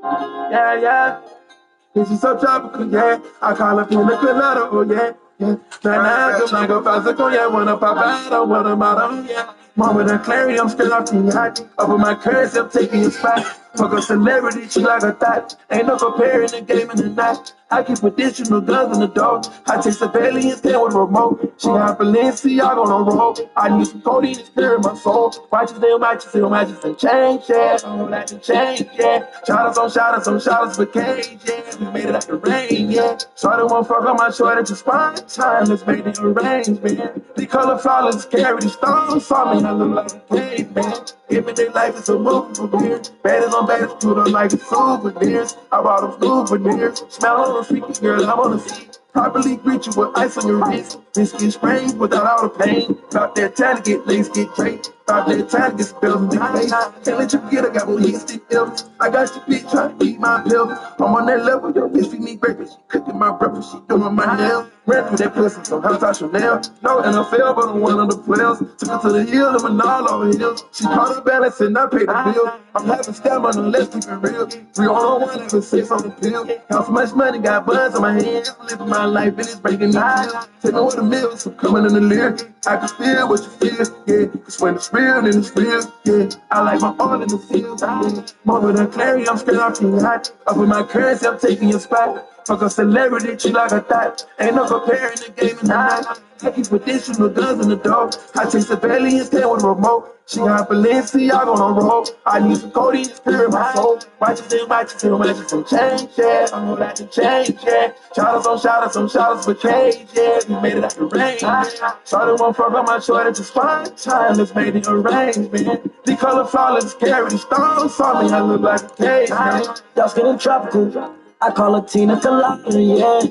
Yeah, yeah. This is so tropical, yeah. I call it pina colada, oh yeah, yeah. Now, good like a bicycle, yeah. Wanna pop out, I wanna model, yeah. Mama done clarity, I'm still off the yacht. Over my currency, I'm taking a spot. Fuck a celebrity, she like a thought. Ain't no comparing the game in the night. I keep additional guns in the door. I take civilians, stand with a remote. She got Balenciaga on the road. I need some codeine to clear my soul. Watch still matches and change, yeah. I don't like to change, yeah. Shout outs for cage, yeah. We made it out the rain, yeah. Shorty won't fuck on my shorty to spine time. Let's make the arrangement. The color flawless, carry the stones. Saw me, I look like a caveman. Everyday life is a movie from here. Baddest on baddest, put on like souvenirs. I bought them souvenirs. Smell on the freaky girl, I wanna see. Properly greet you with ice on your wrist. Wrist get sprained without all the pain. About that time to get legs get draped. About that time to get spills in the face. Can't let you get, I got more hits than ills. I got your bitch trying to eat my pills. I'm on that level, your bitch feed me breakfast. She cooking my breakfast, she doing my nails. Ran through that pussy, so how touch Chanel. No NFL, but I'm one of the players. Took her to the hill, and went all over hills. She caught her balance and I paid the bill. I'm having stamina, let's keep it real. 3-on-1, having sex on the pill. Have so much money, got buns on my hands. Living my life and it's breaking me down. Tell me what a meal, so coming in the lyric. I can feel what you feel, yeah. Cause when it's real, then it's real, yeah. I like my all in the field, yeah. More than clarity, I'm straight off the yacht. Up with my currency, I'm taking your spot. Fuck a celebrity, she like a thought. Ain't no comparing the game in the night. I keep additional guns in the door. I take civilians, stand with a remote. She got Balenciaga on the road. I need some codeine to clear my soul. Watches and change, yeah. I don't like to change, yeah. Shout outs for cage, yeah. We made it out the rain, yeah. Shorty won't fuck on my shorty to spine time. Let's make the arrangement. The color flawless, carry the stones. Saw me, I look like a caveman. Y'all getting tropical. I call her Tina Colada, yeah.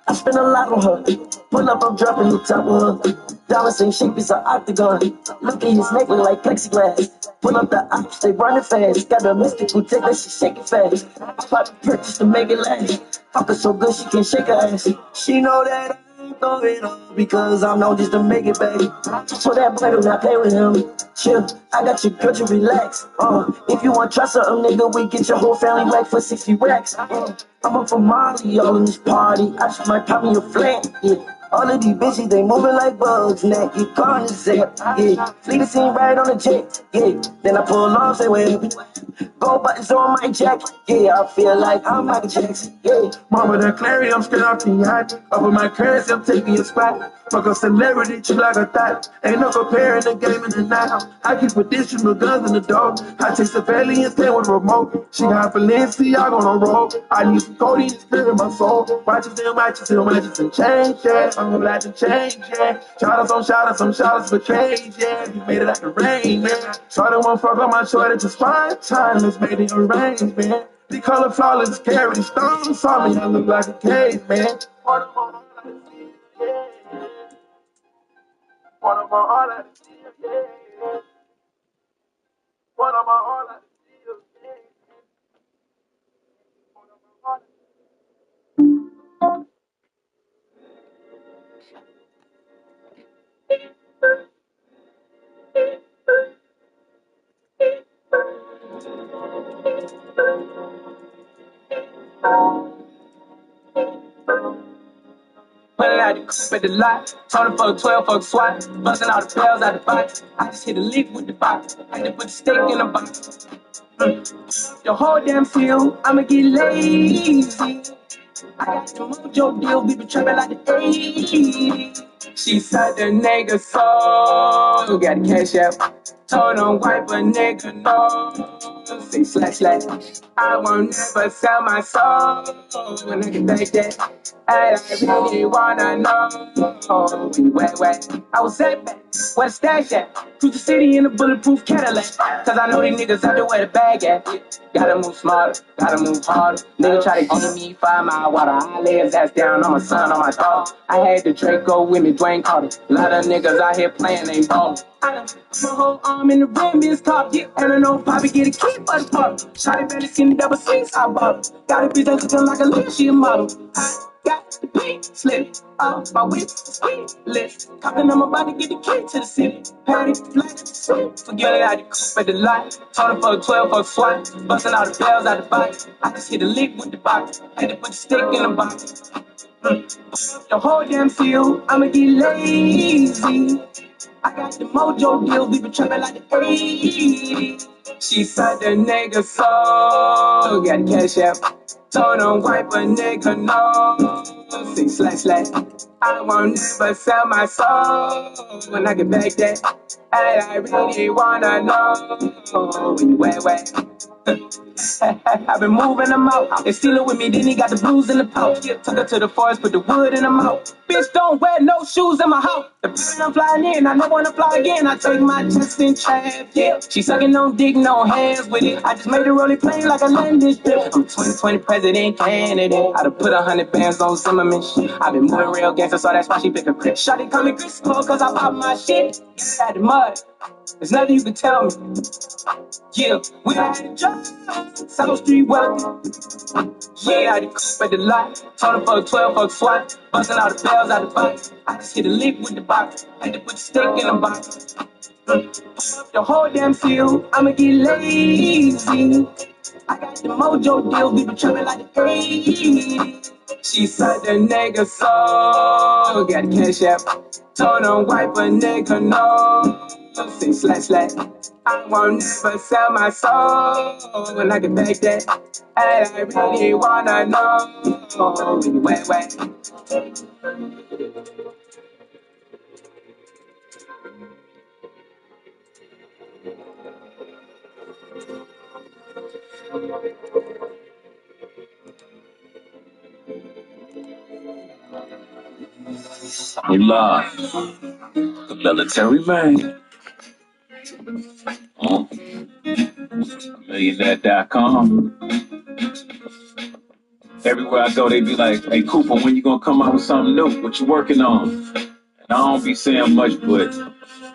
I spend a lot on her. Pull up, I'm dropping the top of her. Diamond same shape as an octagon. Look at his neck, look like plexiglass. Pull up the ops, they running fast. Got a mystical tick that she shaking fast. I pop the purchase to make it last. Fuck her so good she can shake her ass. She know that I ain't going on because I'm known just to make it back. So that boy do not play with him. Chill, I got your girl to relax. If you want trust something, nigga, we get your whole family back for 60 racks. I'm up for Molly, all in this party. I just might pop in your flat, yeah. All of these bitches, they moving like bugs, naked, car and zap, yeah. Fleet the scene right on the jet, yeah. Then I pull off, say, well, gold buttons on my jacket, yeah. I feel like I'm Michael Jackson, yeah. Mama done clarity, I'm straight off the yacht. Up with my currency, I'm taking your spot. Fuck a celebrity, she like a thought. Ain't no comparing the game in the night. I keep additional guns in the door. I take civilians, stand with a remote. She got Balenciaga on the road. I need some codeine to clear my soul. Watches and change, yeah. I don't like to change, yeah. Shout outs for cage, yeah. We made it out the rain, yeah. Shorty won't fuck on my shorty to spine time. Let's make the arrangement. The color flawless, carry the stones. Saw me, I look like a caveman. What am I all I feel, yeah. What am I all I feel, yeah. What am I all Pulling out the coupe at the lot, told him for a 12 for a SWAT, busting all the bells out the box. I just hit a lick with the box, I just put the steak in the box. The whole damn field, I'ma get lazy. I got the mojo deal, we been trapping like the 80s. She said the nigga soul, got the cash out. Told him wipe a nigga no. Say slash. I won't never sell my soul. When I get back that, and I really wanna know. Wet. I was set back, where the stash at? Cruise the city in a bulletproof Cadillac. Cause I know these niggas out there where the bag at. Gotta move smarter, gotta move harder. Nigga try to give me 5 mile water. I lay his ass down on my son, on my dog. I had the Draco with me, Dwayne Carter. A lot of niggas out here playing, they ballin'. I done put my whole arm in the rim, this top, yeah. And I know Poppy get a key for the pop. Shotty belly skinny double C's, I bought her. Got a bitch that looking like a little, she a model. got the pink slip. My whip, sweet lips. Compton, I'm about to get the key to the city. Patty, flat, sweet. Forget it, I just at the light. Told her for a 12 for a swat. Busting all the bells out the box. I just hit a lick with the box. Had to put the stick in the box. The whole damn field, I'ma get lazy. I got the mojo deal, we been trapping like the 80s. She said the nigga so got the cash app. Told him wipe a nigga no. Sing slash slash. I won't never sell my soul when I get back that. And I really wanna know when you wet. I've been moving them out. They steal it with me, then he got the blues in the pouch. Took her to the forest, put the wood in the mouth. Bitch, don't wear no shoes in my house. The plane I'm flying in, I don't wanna fly again. I take my test in trap, yeah. She sucking on dick, no hands with it. I just made her roll it plain like a landing strip. I'm 2020 president candidate. I done put 100 bands on Zimmerman shit. I been moving real gangster, so that's why she pick a grip. Shawty call me Crisco, cause I pop my shit. Get out the mud. There's nothing you can tell me. Yeah, we had a job. South Street welcome. Yeah, I just at the lot. Told her for a 12 for a swat. Busting all the bells out the box. I just hit a lick with the box. Had to put the stick in the box. The whole damn field, I'ma get lazy. I got the mojo deal, we been trapping like the 80s. She said the nigga so got the cash app. Told him wipe a nigga no. Sing slash slash. I won't never sell my soul when I get back that. And I really wanna know when you wet. We live. The military man. Millionaire.com. Everywhere I go, they be like, hey, Cooper, when you gonna come out with something new? What you working on? And I don't be saying much, but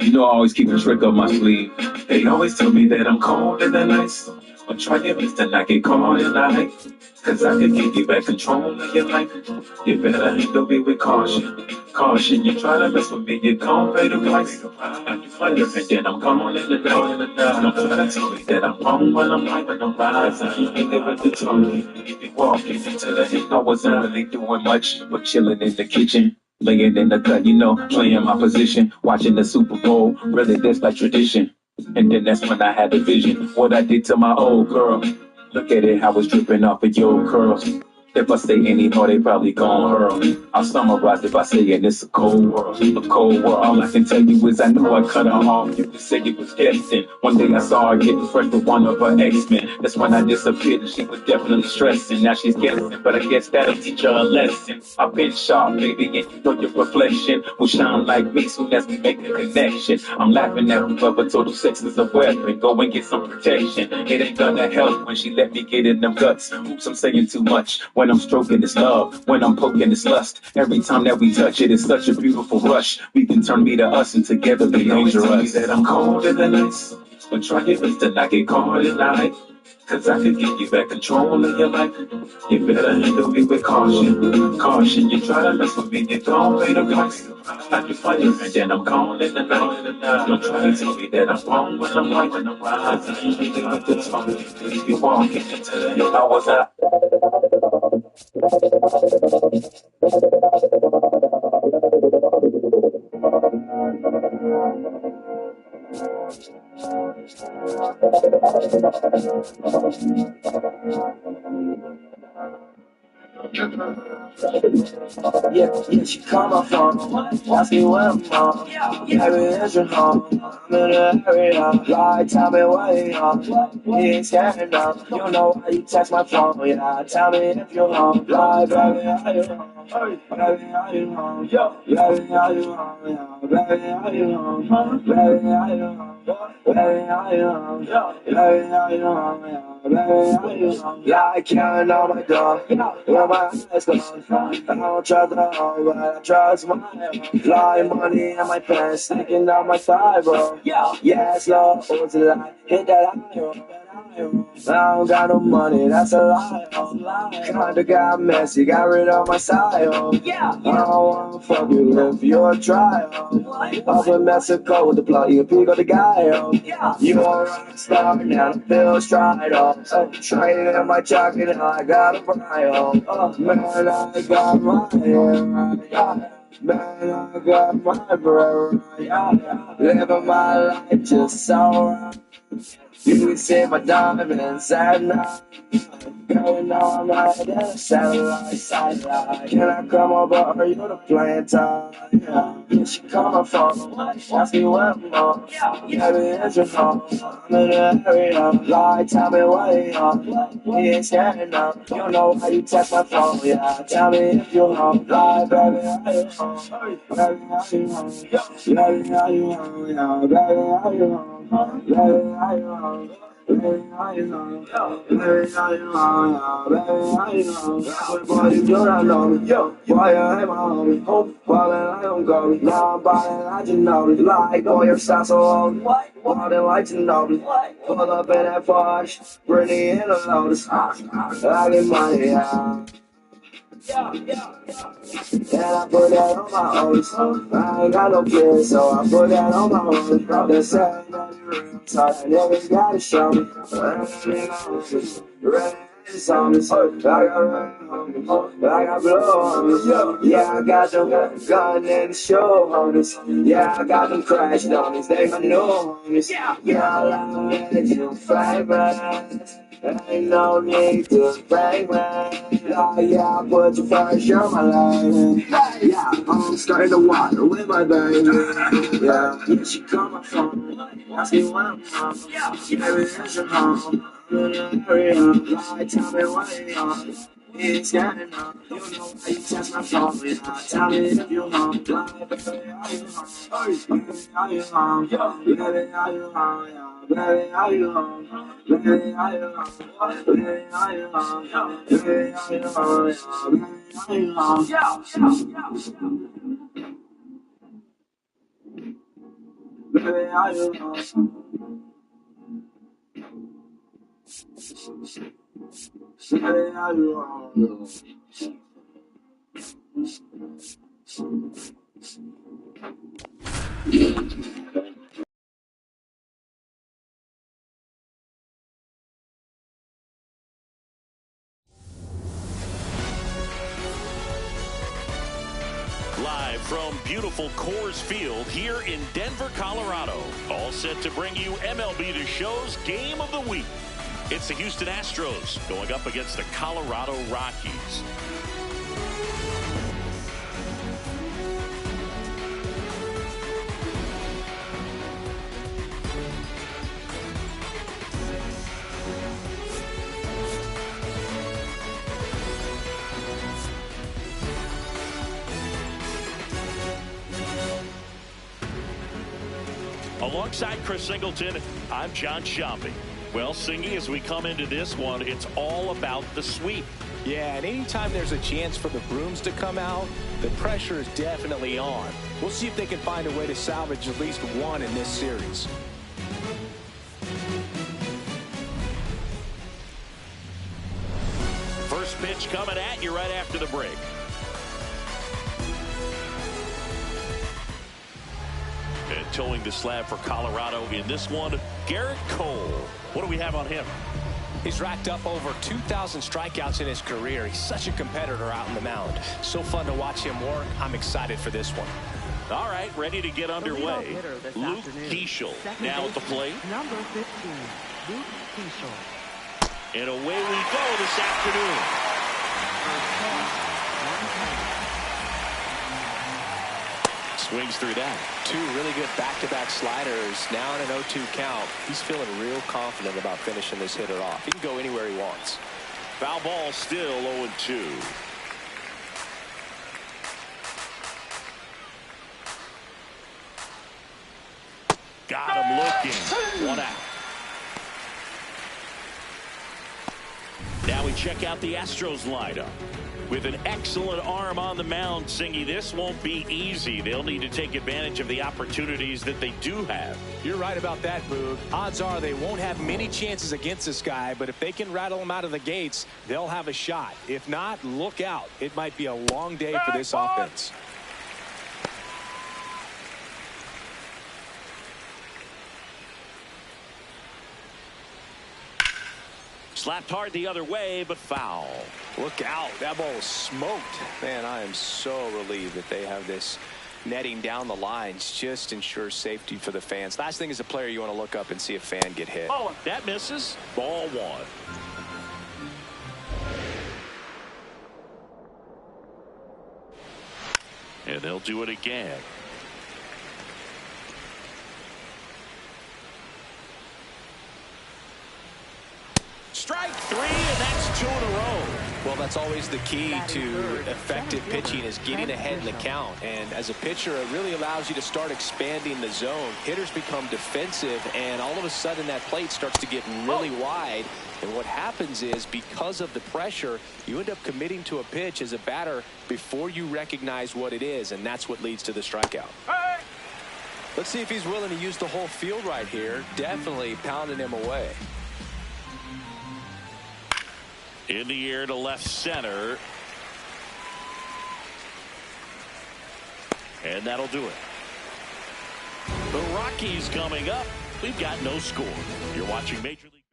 you know I always keep a trick up my sleeve. They always tell me that I'm cold in the nights. But try your best to not get caught in the hype. Cause I can give you back control of your life. You better handle me with caution. Caution, you try to mess with me, you gon' pay the price. And then I'm gone in the dark. Don't try to tell me that I'm wrong when I'm right, when I'm rising. You live at the top, you be walking into the hit. I wasn't really doing much, but chilling in the kitchen. Laying in the cut, you know, playing my position, watching the Super Bowl, really that's like tradition. And then that's when I had the vision, what I did to my old girl. Look at it, how it's dripping off of your curls. If I say any more, they probably gon' hurl. I'll summarize if I say it, it's a cold world. A cold world, all I can tell you is I know I cut her off. You could say you was guessing. One day I saw her getting fresh with one of her X-Men. That's when I disappeared and she was definitely stressing. Now she's guessing, but I guess that'll teach her a lesson. I've been sharp, baby, and you know your reflection will shine like me soon as we make a connection. I'm laughing at whoever told you sex is a weapon. Go and get some protection. It ain't gonna help when she let me get in them guts. Oops, I'm saying too much. When I'm stroking, it's love. When I'm poking, it's lust. Every time that we touch it, it's such a beautiful rush. We can turn me to us and together be dangerous. Tell me that I'm cold in the nights, but try your best to not get caught in the night. Cause I could give you back control of your life. You better handle me with caution. Caution, you try to mess with me, you gon' pay the price. Like you fire, and then I'm gone in the night. Don't try to tell me that I'm wrong when I'm right, when I'm rising. You live at the top, you walking into the hill. I was out. Yeah, she call my phone, ask me where I'm from. Maybe it's your home, I'm in the area. Like, tell me where you are. You ain't scared enough, you know why you text my phone. Yeah, tell me if you're home. Like, baby, are you home? Baby, are you home? Baby, are you home? Yeah, baby, are you home? Baby, are you home? Baby, are you home? Baby, are you home? Yeah, baby, are you home? Like, counting on my door, where my eyes go. I don't trust the hoe, but I trust my hoe. Fly money in my pants, sticking down my thigh, bro. Yeah, slow, what's a lie? Hit that high, I don't got no money, that's a lie. Kinda got messy, got rid of my style. I don't wanna fuck you if you're a trial. Up in Mexico with the plug, you pick up the guy. You a rock star now, the feels dried up. Training in my jacket and I got a brio. Man, I got my hair right. Man, I got my bread right. Living my life just so right. You can see my diamonds at night. Girl, you know I'm right at the satellite. Can I come over? Are you the playing time? Yeah, she coming from. Ask me where I'm on. Baby, it's your home. I'm in the area. Lie, tell me what you on. We ain't scared now. You know how you text my phone. Yeah, tell me if you're home. Lie, baby, how you home? Baby, how you home? Baby, how you home? Yeah, baby, how you home? Baby, how you home? Baby, how you home? Baby, how you home? Baby, how you home? Boy, you do not know me. Yo, boy, you ain't my homie. Ballin' like I'm going. Now I'm ballin' like you know me. Like, boy, your style so old. Ballin' like you know me. Pull up in that Porsche. Britney in the Lotus. I get money, yeah. And I put that on my own. I ain't got no kids, so I put that on my own. They say that you real, so that nigga gotta show me. Ready on me, I got rain on me, I got blow on me. Yeah, I got them gun in the show on this. Yeah, I got them crash dummies, they my new homies. Yeah, I love that you famous. Ain't no need to bang, man. Yeah, I put you first, you're my lady. Yeah, I'm starting to water with my baby. Yeah, she call my phone, ask me when I'm home. Baby, it's your home. I'm in the area. Lie, tell me what you on. It's getting up. You know how you test my phone. Yeah, tell me if you're home. Lie, baby, how you home? Baby, how you home? Baby, how you home? Yeah, baby, how you home? Baby, how you home? Baby, how you home? Baby, how you home? Yeah, baby, how you home? Baby, how you home? Baby, how you home? Live from beautiful Coors Field here in Denver, Colorado. All set to bring you MLB The Show's Game of the Week. It's the Houston Astros going up against the Colorado Rockies. Alongside Chris Singleton, I'm John Shopping. Well, Singy, as we come into this one, it's all about the sweep. Yeah, and anytime there's a chance for the brooms to come out, the pressure is definitely on. We'll see if they can find a way to salvage at least one in this series. First pitch coming at you right after the break. And towing the slab for Colorado in this one, Garrett Cole. What do we have on him? He's racked up over 2,000 strikeouts in his career. He's such a competitor out on the mound. So fun to watch him work. I'm excited for this one. All right, ready to get underway. Luke Keeschel now at the plate. Number 15, Luke Keeschel. And away we go this afternoon. Swings through that. Two really good back-to-back sliders. Now in an 0-2 count. He's feeling real confident about finishing this hitter off. He can go anywhere he wants. Foul ball still 0-2. Got him looking. One out. Now Now we check out the Astros lineup. With an excellent arm on the mound, Singy, this won't be easy. They'll need to take advantage of the opportunities that they do have. You're right about that, Boog. Odds are they won't have many chances against this guy, but if they can rattle him out of the gates, they'll have a shot. If not, look out. It might be a long day for this offense. Slapped hard the other way, but foul. Look out. That ball was smoked. Man, I am so relieved that they have this netting down the lines. Just ensures safety for the fans. Last thing as a player, you want to look up and see a fan get hit. Oh, that misses. Ball one. And they'll do it again. Strike three, and that's 2 in a row. Well, that's always the key to effective pitching, is getting ahead in the count. And as a pitcher, it really allows you to start expanding the zone. Hitters become defensive, and all of a sudden that plate starts to get really wide. And what happens is, because of the pressure, you end up committing to a pitch as a batter before you recognize what it is, and that's what leads to the strikeout. Let's see if he's willing to use the whole field right here. Definitely pounding him away. In the air to left center. And that'll do it. The Rockies coming up. We've got no score. You're watching Major League.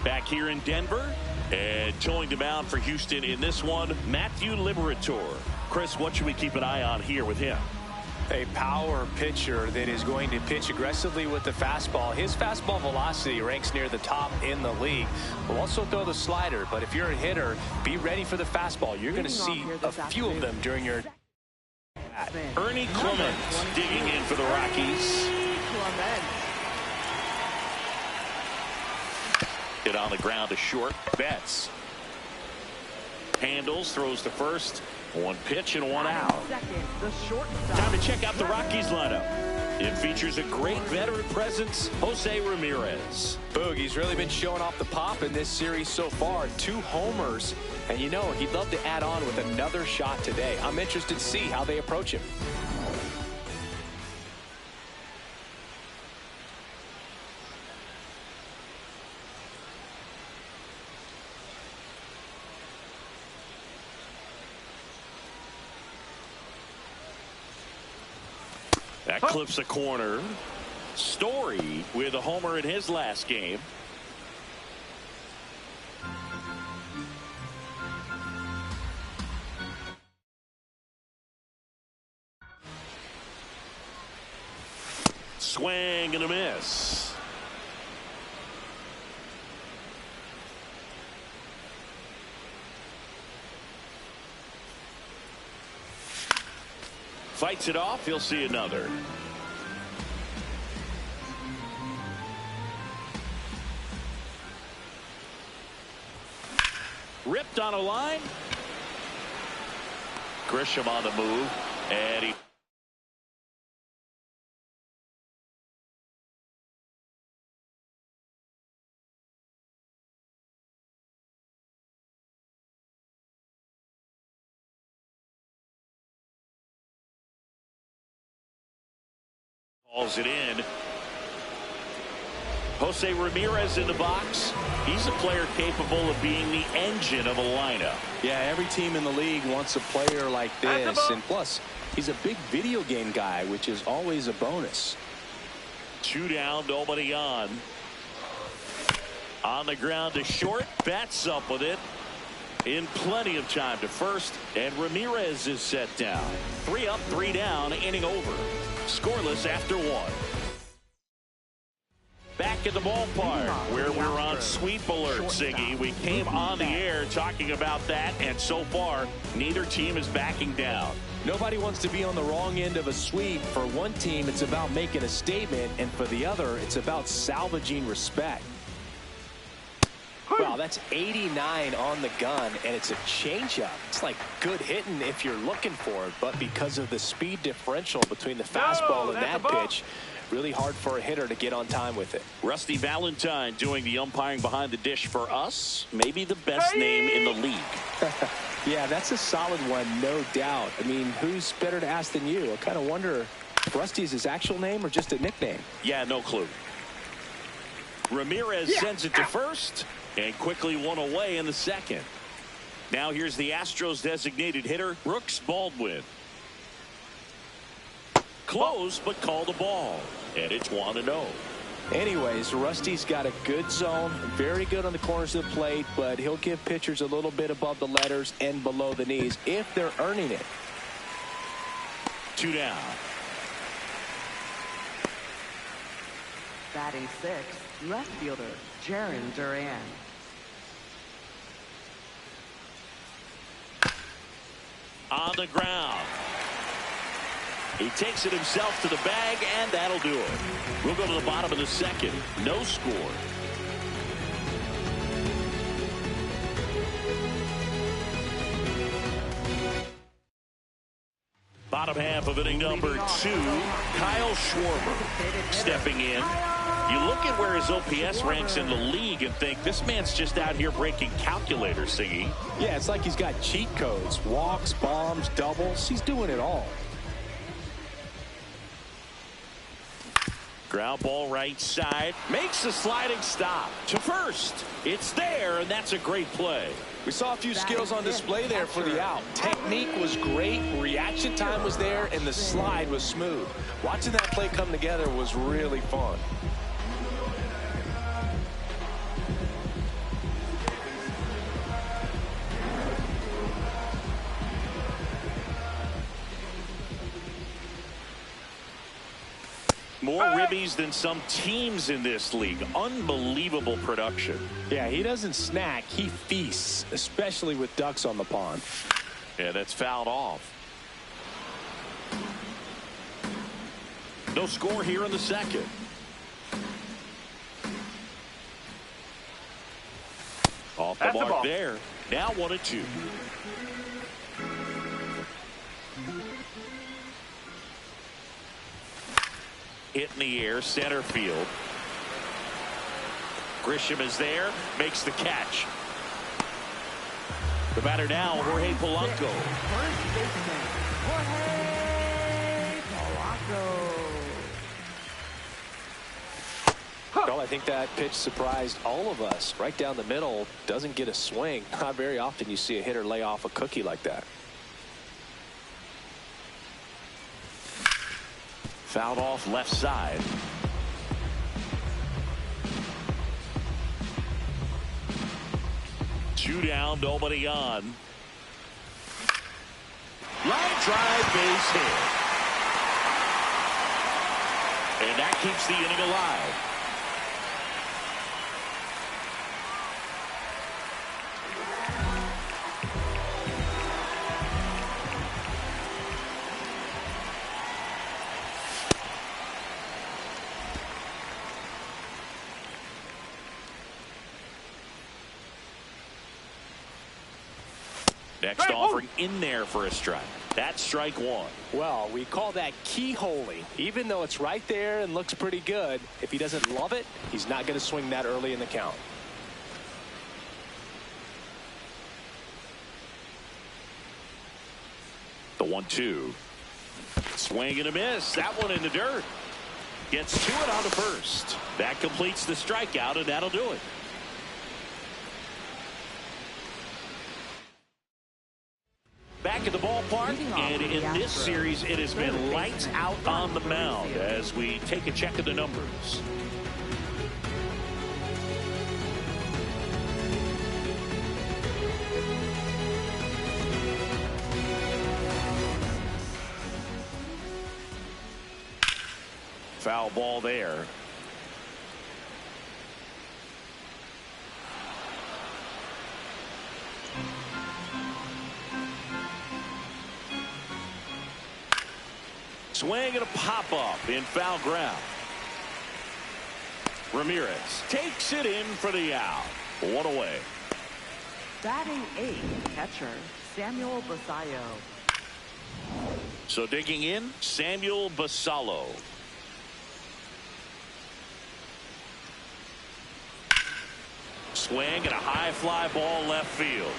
Back here in Denver. And towing the mound for Houston in this one, Matthew Liberatore. Chris, what should we keep an eye on here with him? A power pitcher that is going to pitch aggressively with the fastball. His fastball velocity ranks near the top in the league. Will also throw the slider, but if you're a hitter, be ready for the fastball. You're going to see a few of them during your Ernie Clement digging in for the Rockies. Hit on the ground to short. Betts handles, throws to first. One pitch and one out. Time to check out the Rockies lineup. It features a great veteran presence, Jose Ramirez. Boog, he's really been showing off the pop in this series so far. 2 homers. And you know, he'd love to add on with another shot today. I'm interested to see how they approach him. That clips a corner. Story with a homer in his last game. Swing and a miss. Fights it off. He'll see another. Ripped on a line. Grisham on the move. And he hauls it in. Jose Ramirez in the box. He's a player capable of being the engine of a lineup. Yeah, every team in the league wants a player like this. And plus, he's a big video game guy, which is always a bonus. 2 down, nobody on. On the ground to short. Bats up with it. In plenty of time to first. And Ramirez is set down. 3 up, 3 down, inning over. Scoreless after 1. Back at the ballpark where we're on sweep alert, Siggy. We came on the air talking about that, and so far, neither team is backing down. Nobody wants to be on the wrong end of a sweep. For one team, it's about making a statement, and for the other, it's about salvaging respect. Wow, that's 89 on the gun, and it's a changeup. It's like good hitting if you're looking for it, but because of the speed differential between the fastball and that pitch, Really hard for a hitter to get on time with it. Rusty Valentine doing the umpiring behind the dish for us. Maybe the best name in the league. Yeah, that's a solid one, no doubt. I mean, who's better to ask than you? I kind of wonder if Rusty is his actual name or just a nickname. Yeah, no clue. Ramirez sends it to first and quickly one away in the second. Now here's the Astros designated hitter, Brooks Baldwin. Close, but called a ball. And it's 1-0. Anyways, Rusty's got a good zone, very good on the corners of the plate, but he'll give pitchers a little bit above the letters and below the knees if they're earning it. 2 down. Batting sixth, left fielder Jaron Duran. On the ground. He takes it himself to the bag, and that'll do it. We'll go to the bottom of the second. No score. Bottom half of inning number 2, Kyle Schwarber stepping in. You look at where his OPS ranks in the league and think, this man's just out here breaking calculators, Singy. Yeah, it's like he's got cheat codes. Walks, bombs, doubles. He's doing it all. Ground ball right side. Makes the sliding stop to first. It's there, and that's a great play. We saw a few skills on display there for the out. Technique was great, reaction time was there, and the slide was smooth. Watching that play come together was really fun. More ribbies than some teams in this league. Unbelievable production. Yeah, he doesn't snack, he feasts, especially with ducks on the pond. Yeah, that's fouled off. No score here in the second. Off the mark there. Now 1-2. Hit in the air, center field. Grisham is there, makes the catch. The batter now, Jorge Polanco. Well, I think that pitch surprised all of us. Right down the middle, doesn't get a swing. Not very often you see a hitter lay off a cookie like that. Fouled off left side. Two down, nobody on. Line drive, base hit. And that keeps the inning alive. Next offering in there for a strike. That's strike one. Well, we call that keyholing. Even though it's right there and looks pretty good, if he doesn't love it, he's not going to swing that early in the count. The 1-2. Swing and a miss. That one in the dirt. Gets to it on the first. That completes the strikeout, and that'll do it. Back at the ballpark, and in this series, it has been lights out on the mound as we take a check of the numbers. Foul ball there. Swing and a pop-up in foul ground. Ramirez takes it in for the out. One away. Batting eighth, catcher Samuel Basallo. So digging in, Samuel Basallo. swing and a high fly ball left field.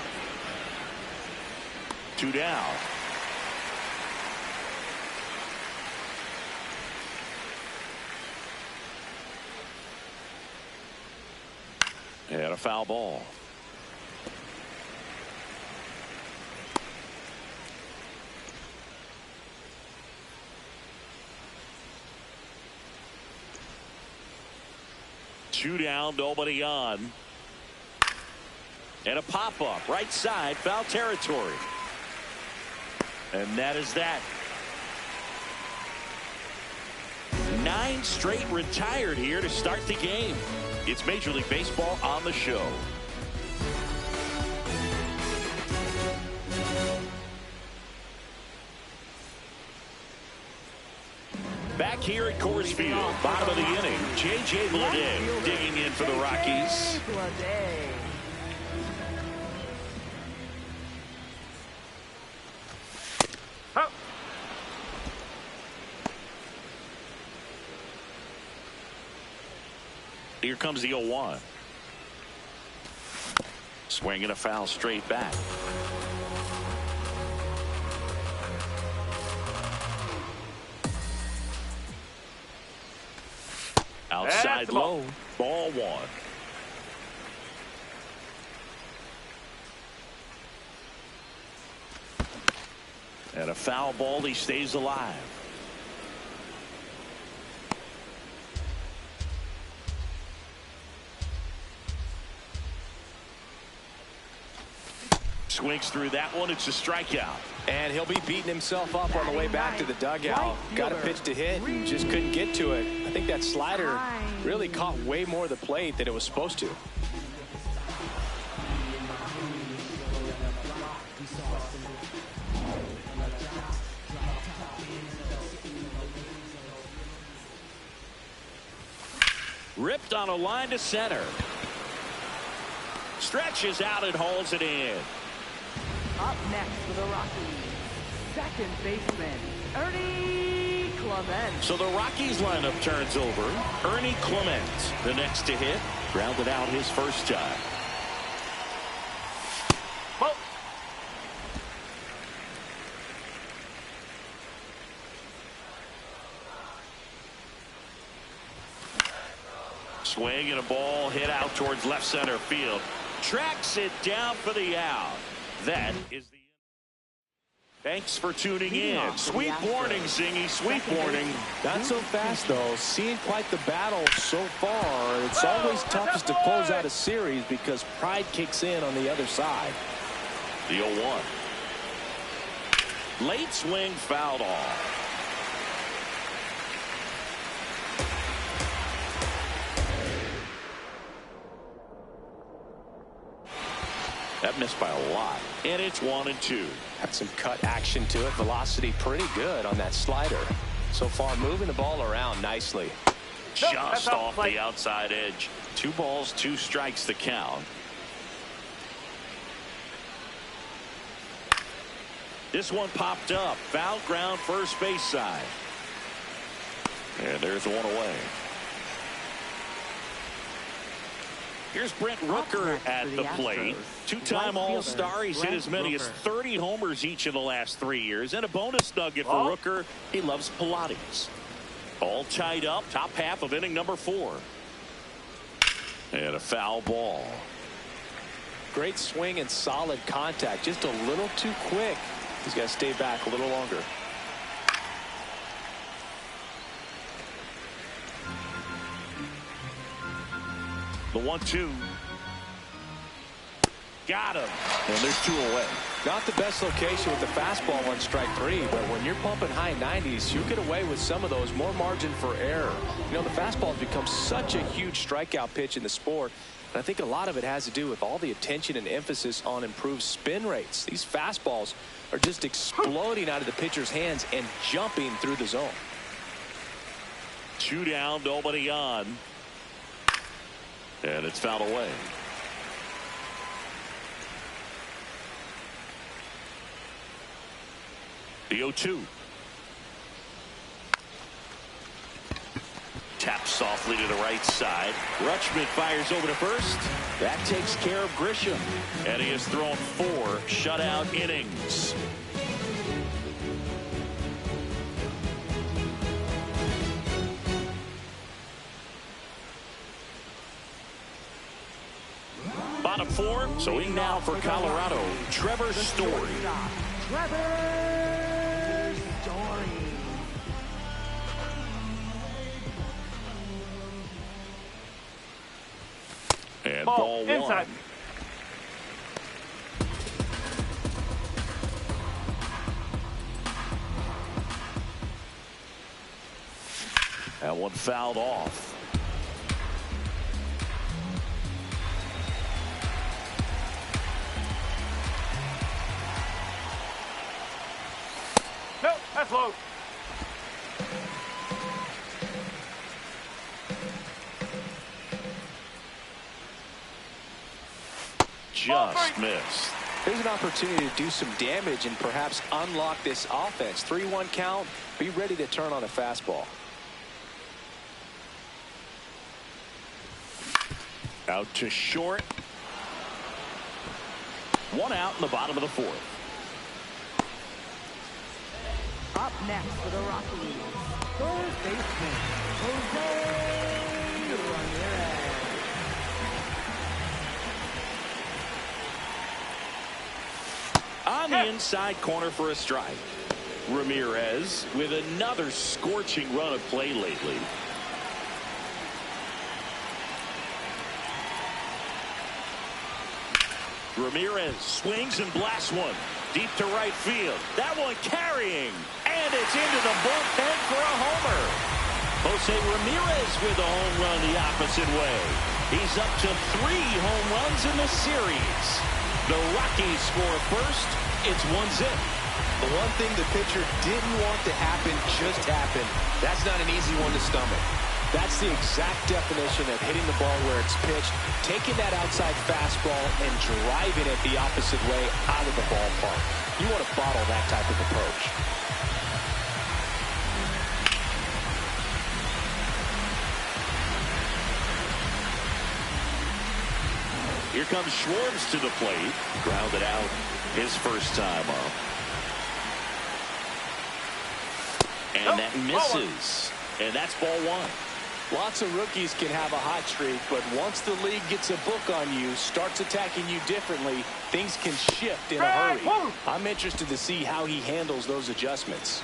2 down. And a foul ball. Two down, nobody on. And a pop-up, right side, foul territory. And that is that. 9 straight retired here to start the game. It's Major League Baseball on the show. Back here at Coors Field, bottom of the inning, J.J. Bleday digging in for the Rockies. Here comes the 0-1. Swinging a foul straight back. Outside low, ball 1. And a foul ball, he stays alive. Swings through that one. It's a strikeout. And he'll be beating himself up on the way back to the dugout. Got a pitch to hit and just couldn't get to it. I think that slider really caught way more of the plate than it was supposed to. Ripped on a line to center. Stretches out and holds it in. Up next for the Rockies, second baseman, Ernie Clement. So the Rockies lineup turns over. Ernie Clement, the next to hit, grounded out his first time. Whoa. Swing and a ball hit out towards left center field. Tracks it down for the out. That is the. Thanks for tuning in. Sweet morning, Zingy. Sweet morning. Not so fast, though. Seeing quite the battle so far. It's always toughest to close out a series because pride kicks in on the other side. The 0-1. Late swing fouled off. That missed by a lot. And it's 1-2. Had some cut action to it. Velocity pretty good on that slider. So far moving the ball around nicely. Just off the outside edge. 2 balls, 2 strikes the count. This one popped up. Foul ground first base side. And there's one away. Here's Brent Rooker at the plate. 2-time All-Star. He's hit as many as 30 homers each of the last 3 years. And a bonus nugget for Rooker. He loves Pilates. All tied up. Top half of inning number 4. And a foul ball. Great swing and solid contact. Just a little too quick. He's got to stay back a little longer. The 1-2. Got him. And there's 2 away. Not the best location with the fastball on strike 3, but when you're pumping high 90s, you get away with some of those. More margin for error. You know, the fastball has become such a huge strikeout pitch in the sport. And I think a lot of it has to do with all the attention and emphasis on improved spin rates. These fastballs are just exploding out of the pitcher's hands and jumping through the zone. 2 down, nobody on. And it's fouled away. The 0-2. Taps softly to the right side. Rutschman fires over to first. That takes care of Grisham. And he has thrown 4 shutout innings. Bottom 4, so in now for Colorado, Trevor Story. Trevor Story. And ball 1. Inside. That one fouled off. No, that's low. Just missed. There's an opportunity to do some damage and perhaps unlock this offense. 3-1 count. Be ready to turn on a fastball. Out to short. 1 out in the bottom of the 4th. Up next for the Rockies, third baseman, Jose Ramirez. On the inside corner for a strike. Ramirez with another scorching run of play lately. Ramirez swings and blasts one deep to right field. That one carrying, and it's into the bullpen for a homer. Jose Ramirez with a home run the opposite way. He's up to 3 home runs in the series. The Rockies score first. It's 1-0. The one thing the pitcher didn't want to happen just happened. That's not an easy one to stomach. That's the exact definition of hitting the ball where it's pitched, taking that outside fastball and driving it the opposite way out of the ballpark. You want to bottle that type of approach. Here comes Schwartz to the plate. Grounded out his first time up. And that misses. And that's ball 1. Lots of rookies can have a hot streak, but once the league gets a book on you, starts attacking you differently, things can shift in a hurry. I'm interested to see how he handles those adjustments.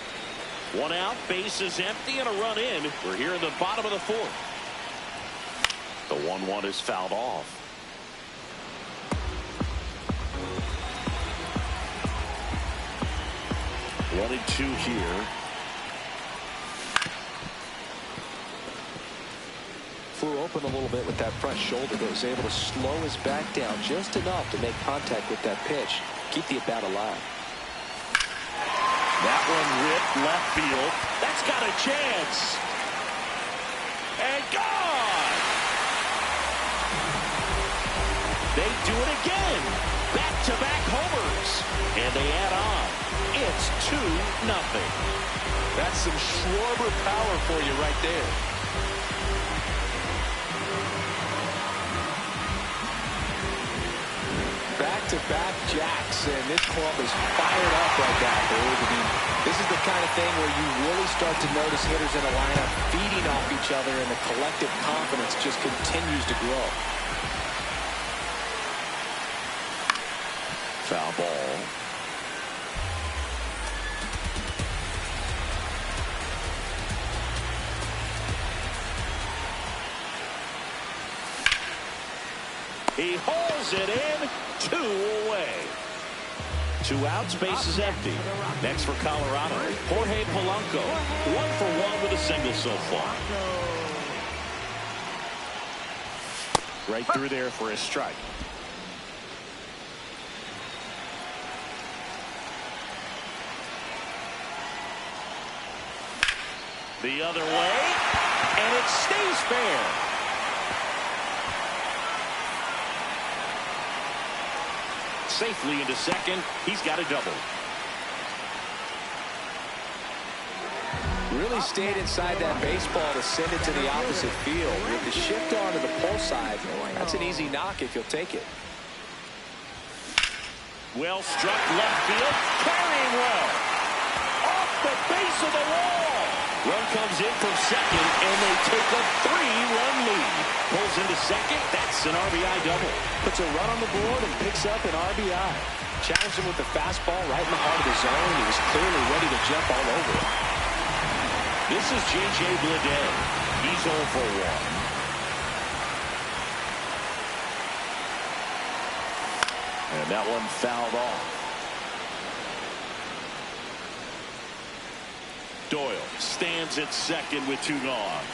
1 out, base is empty, and a run in. We're here in the bottom of the 4th. The 1-1 is fouled off. Running 2 here. Flew open a little bit with that front shoulder, but was able to slow his back down just enough to make contact with that pitch. Keep the at-bat alive. That one ripped left field. That's got a chance. And gone. They do it again. Back-to-back homers. And they add on. It's 2-0. That's some Schwarber power for you right there. Back-to-back jacks, and this club is fired up right now. I mean, this is the kind of thing where you really start to notice hitters in a lineup feeding off each other, and the collective confidence just continues to grow. Foul ball. He hauls it in. 2 away. 2 outs, base is empty. Next for Colorado, Jorge Polanco. 1 for 1 with a single so far. Right through there for a strike. The other way, and it stays fair. Safely into second. He's got a double. Really stayed inside that baseball to send it to the opposite field. With the shift on to the pull side, that's an easy knock if you'll take it. Well struck left field, carrying well. Off the base of the wall. Run comes in from second, and they take a 3-run lead. Pulls into second, that's an RBI double. Puts a run on the board and picks up an RBI. Challenged him with the fastball right in the heart of the zone. He was clearly ready to jump all over it. This is J.J. Bleday. He's 0 for 1. And that one fouled off. Doyle stands at second with 2 gone.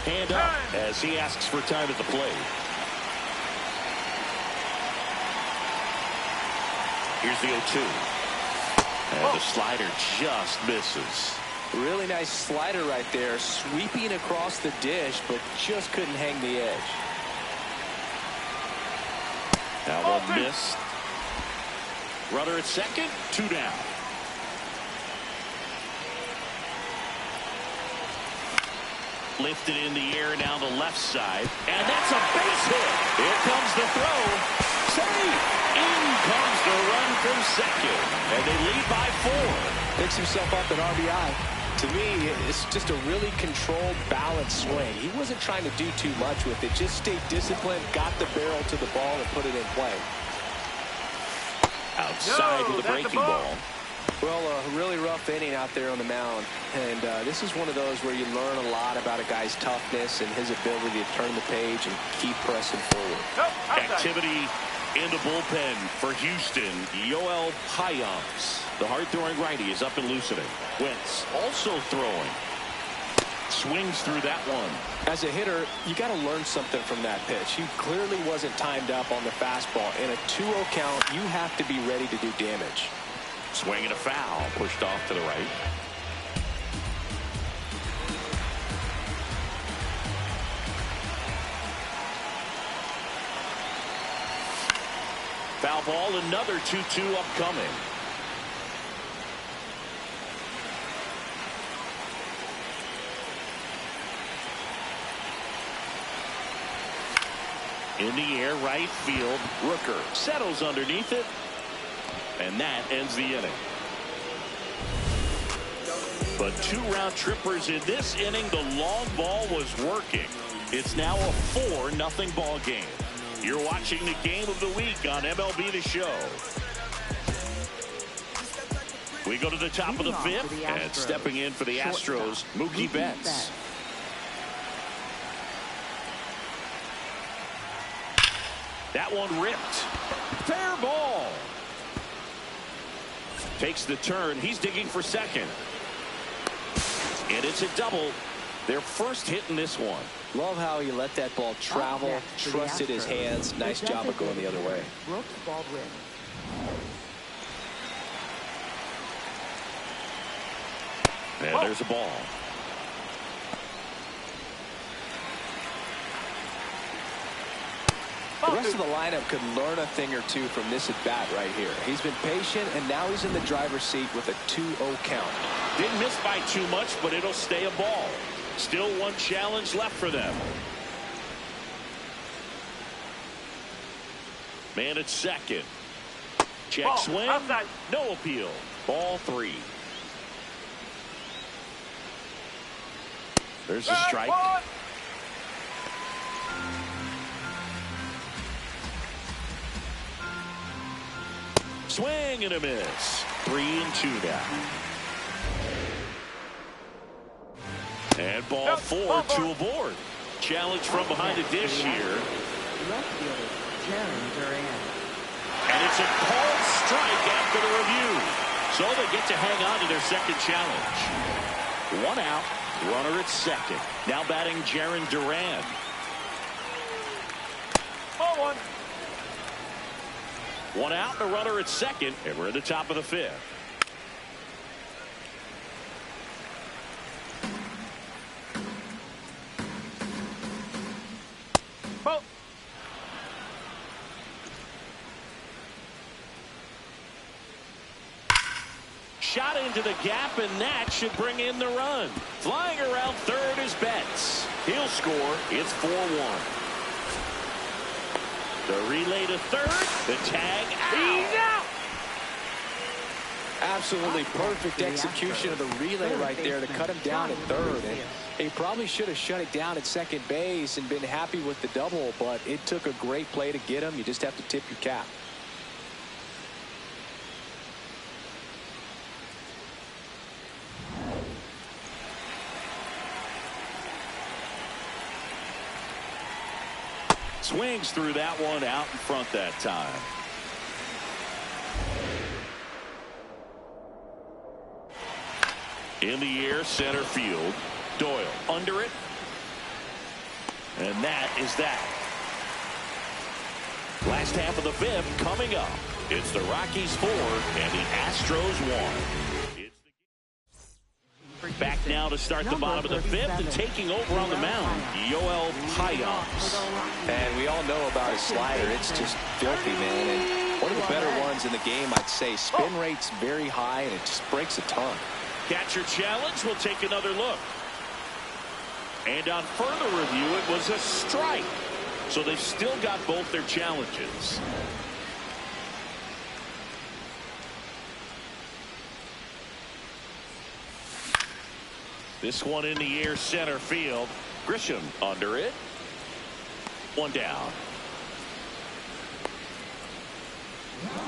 Hand up as he asks for time at the plate. Here's the 0-2. And the slider just misses. Really nice slider right there, sweeping across the dish, but just couldn't hang the edge. That one missed. Runner at second, 2 down. Lifted in the air down the left side. And that's a base hit. Here comes the throw. Save. In comes the run from second. And they lead by 4. Picks himself up an RBI. To me, it's just a really controlled, balanced swing. He wasn't trying to do too much with it. Just stayed disciplined, got the barrel to the ball, and put it in play. Outside with a breaking ball. Well, a really rough inning out there on the mound. And this is one of those where you learn a lot about a guy's toughness and his ability to turn the page and keep pressing forward. Activity in the bullpen for Houston. Yoel Payamps, the hard-throwing righty, is up and loosening. Wentz also throwing. Swings through that one. As a hitter, you got to learn something from that pitch. He clearly wasn't timed up on the fastball. In a 2-0 count, you have to be ready to do damage. Swing and a foul, pushed off to the right. Foul ball, another 2-2 upcoming. In the air, right field. Rooker settles underneath it. And that ends the inning. But 2 round trippers in this inning. The long ball was working. It's now a 4-0 ball game. You're watching the game of the week on MLB The Show. We go to the top of the 5th, and stepping in for the Astros, Mookie Betts. That one ripped. Fair ball. Takes the turn. He's digging for second. And it's a double. Their first hit in this one. Love how he let that ball travel, trusted his hands. Nice job of going the other way. And there's a ball. The rest of the lineup could learn a thing or two from this at-bat right here. He's been patient, and now he's in the driver's seat with a 2-0 count. Didn't miss by too much, but it'll stay a ball. Still one challenge left for them. Man at second. Check swing. Outside. No appeal. Ball 3. There's a strike. Swing and a miss. 3-2 now. And ball 4, 2 aboard. Challenge from behind the dish here. And it's a called strike after the review. So they get to hang on to their second challenge. 1 out, runner at second. Now batting Jarren Duran. Ball 1. 1 out, and a runner at second, and we're at the top of the 5th. got into the gap, and that should bring in the run. Flying around third is Betts. He'll score. It's 4-1. The relay to third. The tag out. Absolutely perfect execution of the relay right there to cut him down at third. And he probably should have shut it down at second base and been happy with the double, but it took a great play to get him. You just have to tip your cap. Swings through that one out in front that time. In the air, center field. Doyle under it. And that is that. Last half of the fifth coming up. It's the Rockies 4 and the Astros 1. Back now to start the bottom of the fifth and taking over on the mound, Yoel Payamps. And we all know about his slider. It's just filthy, man. And one of the better ones in the game, I'd say. Spin rate's very high, and it just breaks a ton. Catcher challenge. We'll take another look. And on further review, it was a strike. So they've still got both their challenges. This one in the air, center field. Grisham under it. One down.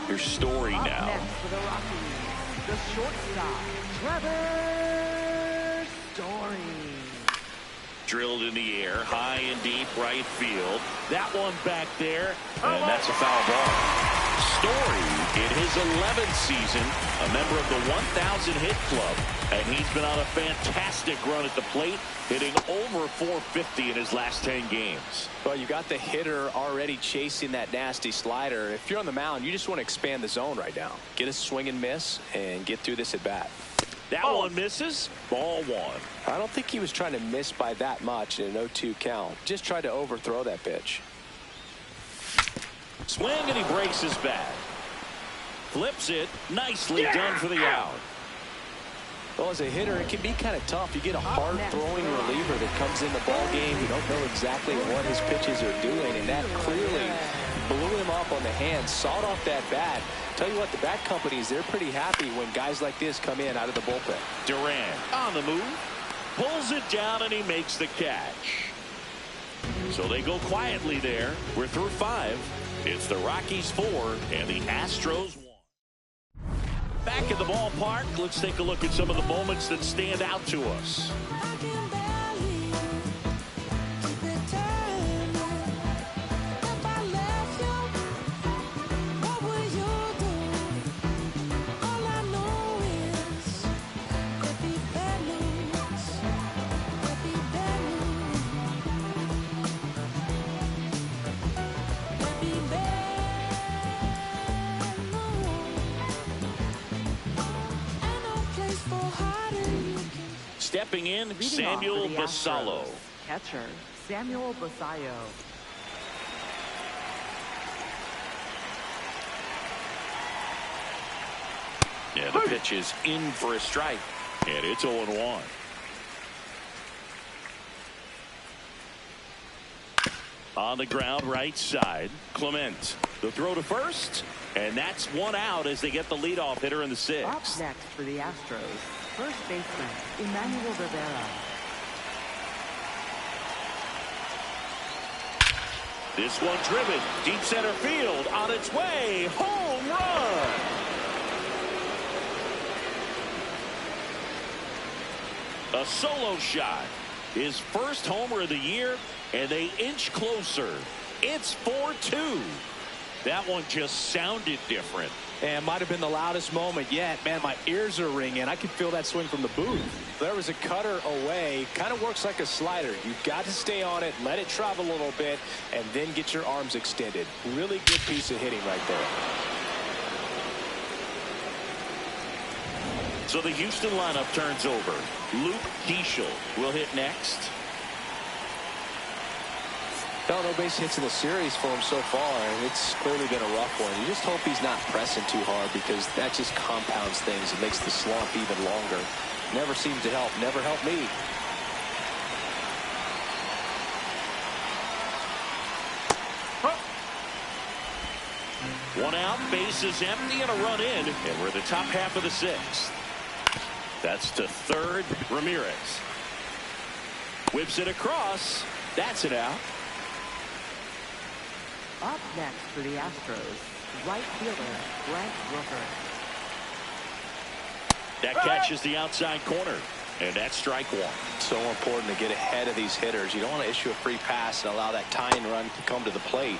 Here's Story Up now. next for the Rockies, the shortstop, Trevor Story. Drilled in the air, high and deep right field. That one back there, and that's a foul ball. Story, in his 11th season, a member of the 1,000 hit club, and he's been on a fantastic run at the plate, hitting over 450 in his last 10 games. Well, you got the hitter already chasing that nasty slider. If you're on the mound, you just want to expand the zone right now. Get a swing and miss and get through this at bat. That one misses. Ball one. I don't think he was trying to miss by that much in an 0-2 count. Just tried to overthrow that pitch. Swing, and he breaks his bat. Flips it. Nicely done for the out. Well, as a hitter, it can be kind of tough. You get a hard-throwing reliever that comes in the ball game. You don't know exactly what his pitches are doing, and that clearly blew him up on the hand, sawed off that bat. Tell you what, the bat companies, they're pretty happy when guys like this come in out of the bullpen. Duran on the move. Pulls it down, and he makes the catch. So they go quietly there. We're through 5. It's the Rockies 4 and the Astros 1. Back at the ballpark, let's take a look at some of the moments that stand out to us. Stepping in, Samuel Basallo. Catcher, Samuel Basallo. Yeah, the pitch is in for a strike, and it's 0-1. On the ground, right side, Clement. The throw to first, and that's one out as they get the leadoff hitter in the 6th. Up next for the Astros, first baseman, Emmanuel Rivera. This one driven, deep center field, on its way, home run! A solo shot, his first homer of the year, and they inch closer. It's 4-2. That one just sounded different. And might have been the loudest moment yet. Man, my ears are ringing. I could feel that swing from the booth. There was a cutter away. Kind of works like a slider. You've got to stay on it, let it travel a little bit, and then get your arms extended. Really good piece of hitting right there. So the Houston lineup turns over. Luke Keeschel will hit next. Well, no base hits in the series for him so far, and it's clearly been a rough one. You just hope he's not pressing too hard, because that just compounds things. It makes the slump even longer. Never seemed to help. Never helped me. One out, base is empty, and a run in, and we're in the top half of the sixth. That's to third. Ramirez whips it across. That's it out. Up next for the Astros, right fielder Brent Rooker. That catches the outside corner, and that's strike one. So important to get ahead of these hitters. You don't want to issue a free pass and allow that tying run to come to the plate.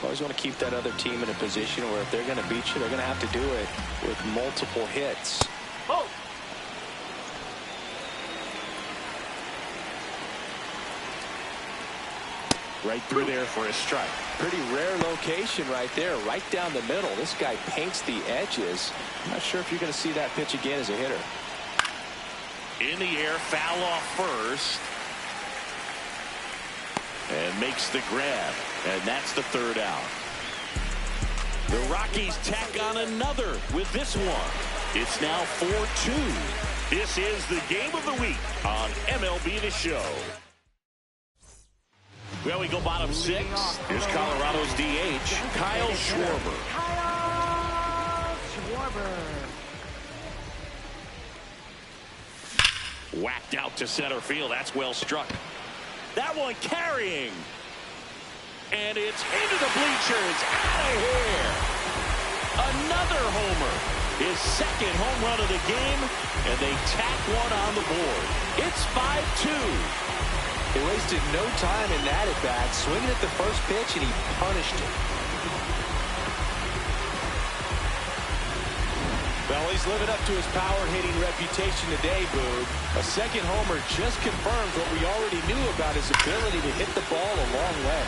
You always want to keep that other team in a position where if they're going to beat you, they're going to have to do it with multiple hits. Oh! Right through there for a strike. Pretty rare location right there, right down the middle. This guy paints the edges. I'm not sure if you're going to see that pitch again as a hitter. In the air, foul off first. And makes the grab. And that's the third out. The Rockies tack on another with this one. It's now 4-2. This is the game of the week on MLB The Show. Well, we go bottom six. Here's Colorado's DH, Kyle Schwarber. Kyle Schwarber. Whacked out to center field. That's well struck. That one carrying. And it's into the bleachers. Out of here. Another homer. His second home run of the game. And they tack one on the board. It's 5-2. They wasted no time in that at-bat, swinging at the first pitch, and he punished it. Well, he's living up to his power-hitting reputation today, Boog. A second homer just confirms what we already knew about his ability to hit the ball a long way.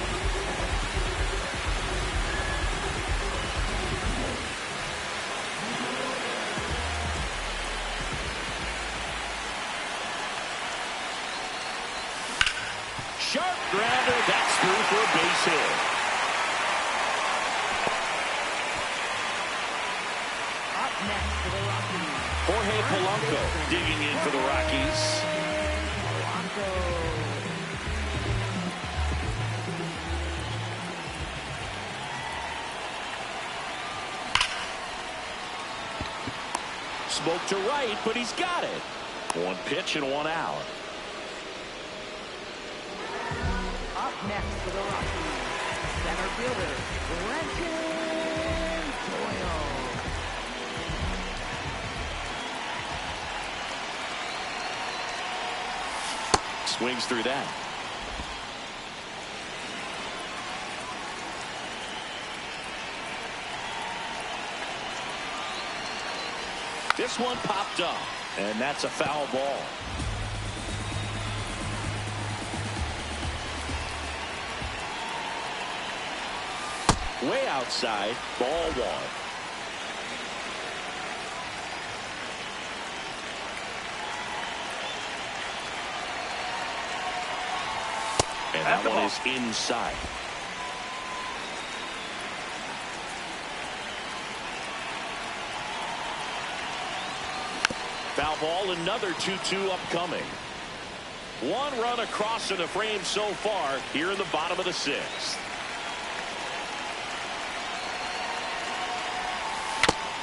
Sharp grounder, that's through for a base hit. Up next for the Rockies, Jorge Polanco digging in for the Rockies. Polanco. Smoke to right, but he's got it. One pitch and one out. Up next for the Rockies, center fielder Brenton Doyle. Swings through that. This one popped up, and that's a foul ball. Way outside, ball one. And that one is inside. Foul ball, another 2-2 upcoming. One run across in the frame so far here in the bottom of the sixth.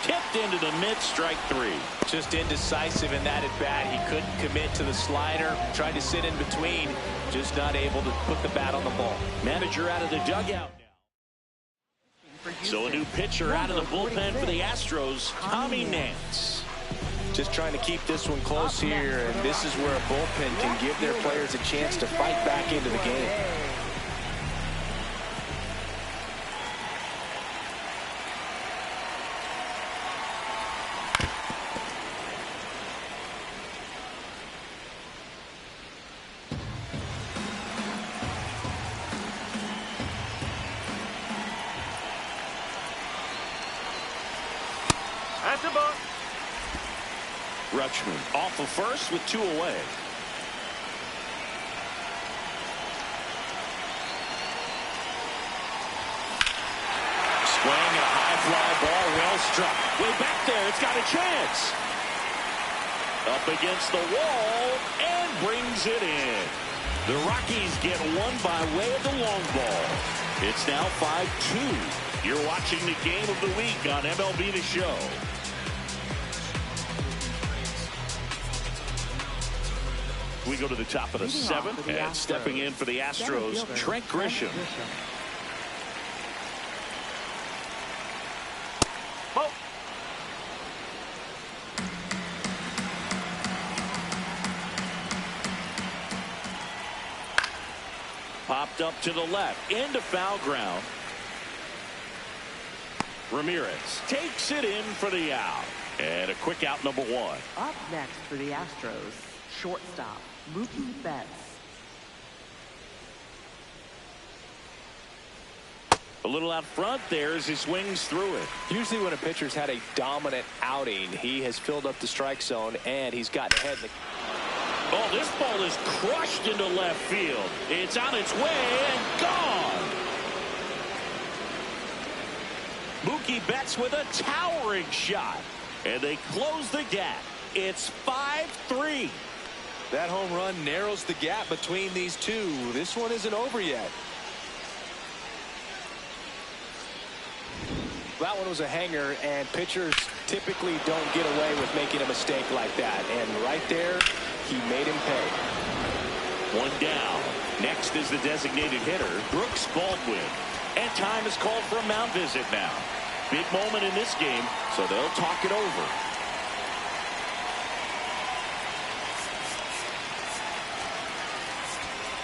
Tipped into the mid, strike three. Just indecisive in that at bat. He couldn't commit to the slider. Tried to sit in between. Just not able to put the bat on the ball. Manager out of the dugout now. So a new pitcher out of the bullpen for the Astros, Tommy Nance. Just trying to keep this one close here, and this is where a bullpen can give their players a chance to fight back into the game. At the ball. Rutschman off of first with two away. fly ball, well struck. Way back there, it's got a chance. Up against the wall and brings it in. The Rockies get one by way of the long ball. It's now 5-2. You're watching the game of the week on MLB The Show. We go to the top of the seventh, and stepping in for the Astros, Trent Grisham. Oh. Popped up to the left, into foul ground. Ramirez takes it in for the out. And a quick out, number one. Up next for the Astros, shortstop, Mookie Betts. A little out front there as he swings through it. Usually when a pitcher's had a dominant outing, he has filled up the strike zone and he's gotten ahead. Oh, this ball is crushed into left field. It's on its way and gone. Mookie Betts with a towering shot. And they close the gap. It's 5-3. That home run narrows the gap between these two. This one isn't over yet. That one was a hanger, and pitchers typically don't get away with making a mistake like that. And right there, he made him pay. One down. Next is the designated hitter, Brooks Baldwin. And time is called for a mound visit now. Big moment in this game, so they'll talk it over.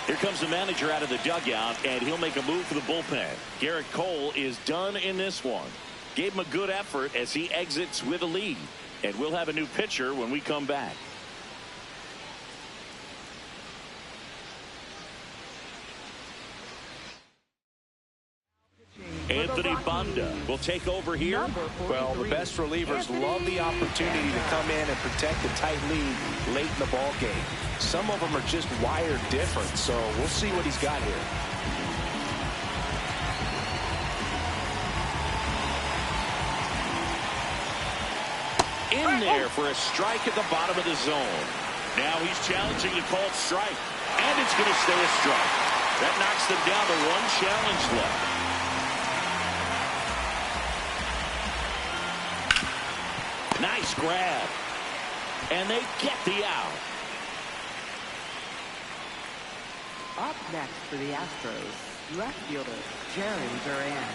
Here comes the manager out of the dugout, and he'll make a move for the bullpen. Garrett Cole is done in this one. Gave him a good effort as he exits with a lead. And we'll have a new pitcher when we come back. Anthony Banda will take over here. Well, the best relievers love the opportunity to come in and protect a tight lead late in the ball game. Some of them are just wired different, so we'll see what he's got here. In there for a strike at the bottom of the zone. Now he's challenging the called strike, and it's going to stay a strike. That knocks them down to one challenge left. Nice grab. And they get the out. Up next for the Astros, left fielder, Jaron Duran.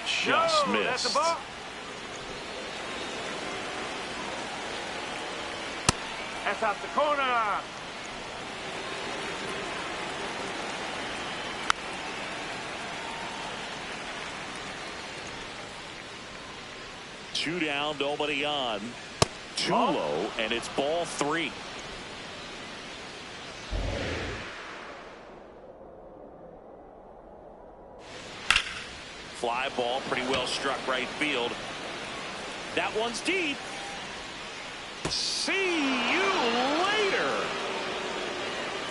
Just missed. That's the ball. That's out the corner. Two down, nobody on. Too low, and it's ball three. Fly ball, pretty well struck right field. That one's deep. See you later.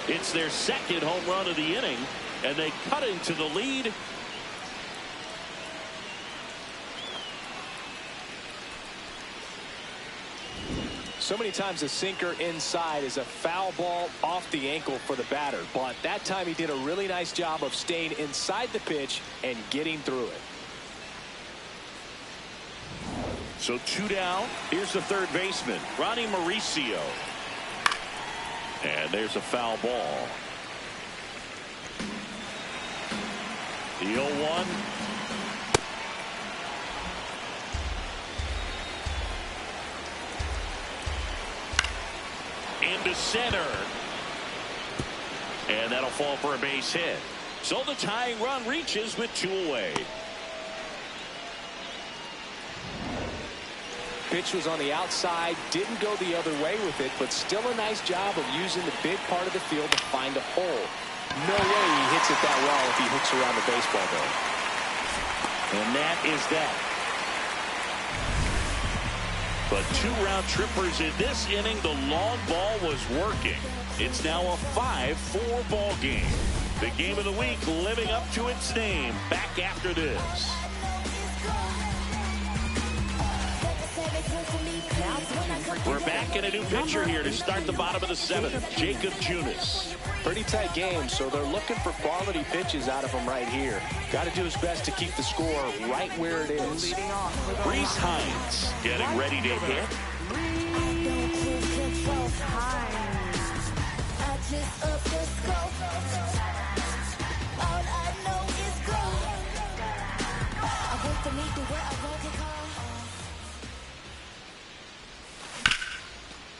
It's their second home run of the inning, and they cut into the lead. So many times a sinker inside is a foul ball off the ankle for the batter, but that time he did a really nice job of staying inside the pitch and getting through it. So two down. Here's the third baseman, Ronnie Mauricio. And there's a foul ball. The 0-1. Into center. And that'll fall for a base hit. So the tying run reaches with two away. Pitch was on the outside, didn't go the other way with it, but still a nice job of using the big part of the field to find a hole. No way he hits it that well if he hooks around the baseball though. And that is that. But two round trippers in this inning. The long ball was working. It's now a 5-4 ball game. The game of the week living up to its name. Back after this. We're back in a new pitcher here to start the bottom of the seventh. Jacob Junis. Pretty tight game, so they're looking for quality pitches out of him right here. Got to do his best to keep the score right where it is. Reese Hines getting ready to hit.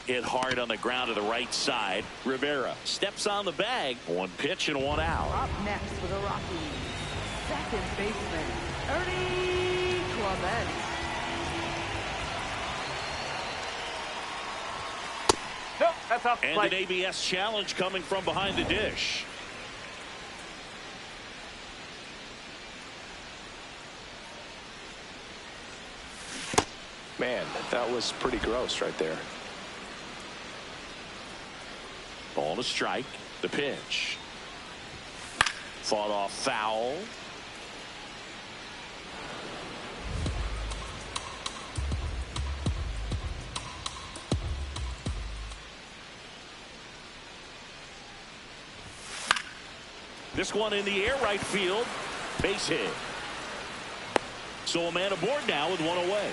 Hit hard on the ground to the right side. Rivera steps on the bag. One pitch and one out. Up next for the Rockies, second baseman, Ernie Clement. Nope, that's off the And plate. an ABS challenge coming from behind the dish. Man, that was pretty gross right there. Ball to strike. The pitch. Fought off foul. This one in the air, right field. Base hit. So a man aboard now with one away.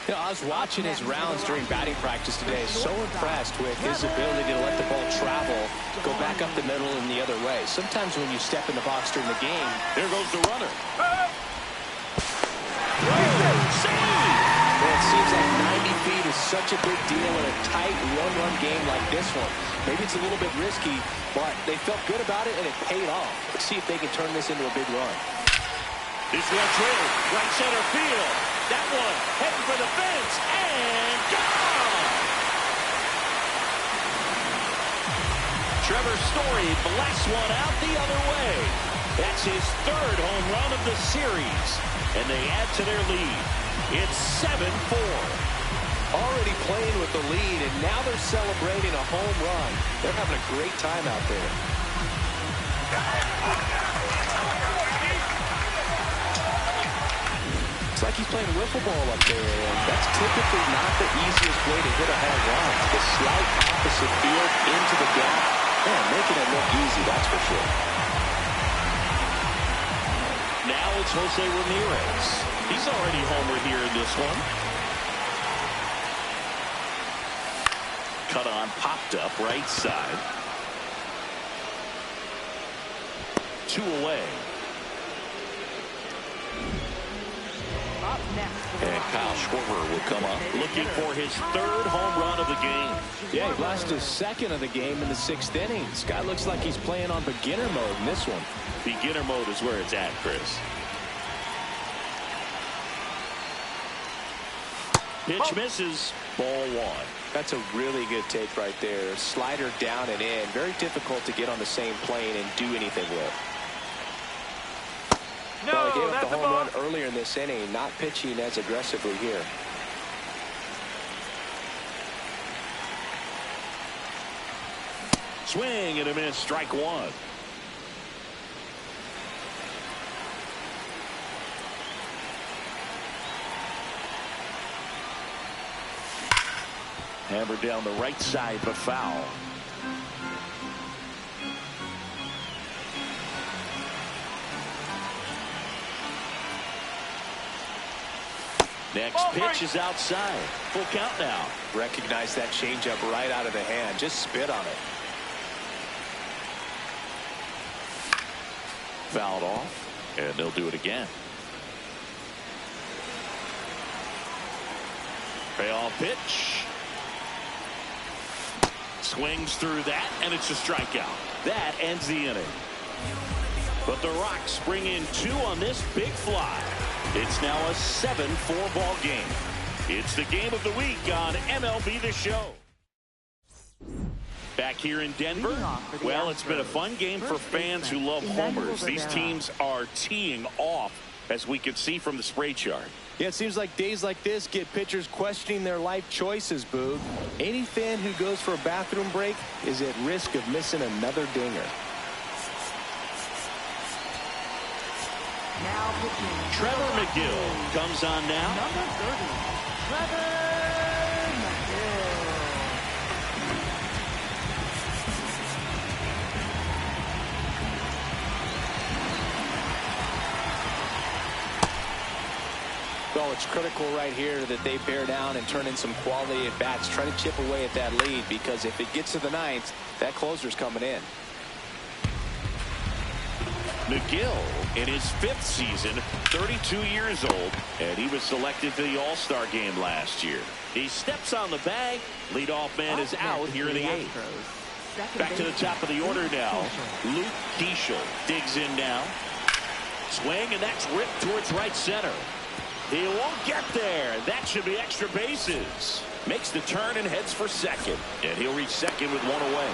You know, I was watching his rounds during batting practice today. So impressed with his ability to let the ball travel, go back up the middle and the other way. Sometimes when you step in the box during the game, there goes the runner. Save! Well, it seems like 90 feet is such a big deal in a tight one-run game like this one. Maybe it's a little bit risky, but they felt good about it and it paid off. Let's see if they can turn this into a big run. This one drilled right center field. That one heading for the fence and gone. Trevor Story blasts one out the other way. That's his third home run of the series, and they add to their lead. It's 7-4. Already playing with the lead, and now they're celebrating a home run. They're having a great time out there. It's like he's playing wiffle ball up there, and that's typically not the easiest way to hit a home run. The slight opposite field into the gap. Man, making it look easy, that's for sure. Now it's Jose Ramirez. He's already homered here in this one. Cut on, popped up, right side. 2 away. Up next for the And Kyle Schwarber will come up looking for his third home run of the game. Yeah, he blasted his second of the game in the 6th inning. This guy looks like he's playing on beginner mode in this one. Beginner mode is where it's at, Chris. Pitch misses. Ball 1. That's a really good take right there. Slider down and in. Very difficult to get on the same plane and do anything with. No, Well, he gave up that's the a home ball. run earlier in this inning, not pitching as aggressively here. Swing and a miss. Strike 1. Hammered down the right side, but foul. Next pitch is outside. Full count now. Recognize that changeup right out of the hand. Just spit on it. Fouled off, and they'll do it again. Payoff pitch. Swings through that, and it's a strikeout. That ends the inning. But the Rocks bring in 2 on this big fly. It's now a 7-4 ball game. It's the game of the week on MLB The Show. Back here in Denver, well, it's been a fun game for fans who love homers. These teams are teeing off, as we can see from the spray chart. Yeah, it seems like days like this get pitchers questioning their life choices, Boog. Any fan who goes for a bathroom break is at risk of missing another dinger. Now pitching. Trevor McGill comes on now. Number 30, Trevor McGill. Well, it's critical right here that they bear down and turn in some quality at bats. Try to chip away at that lead, because if it gets to the ninth, that closer's coming in. McGill in his 5th season, 32 years old, and he was selected to the All-Star game last year. He steps on the bag. Leadoff man is out here in the 8th. Back to the top of the order now. Luke Keeschel digs in now. Swing, and that's ripped towards right center. He won't get there. That should be extra bases. Makes the turn and heads for second. And he'll reach second with 1 away.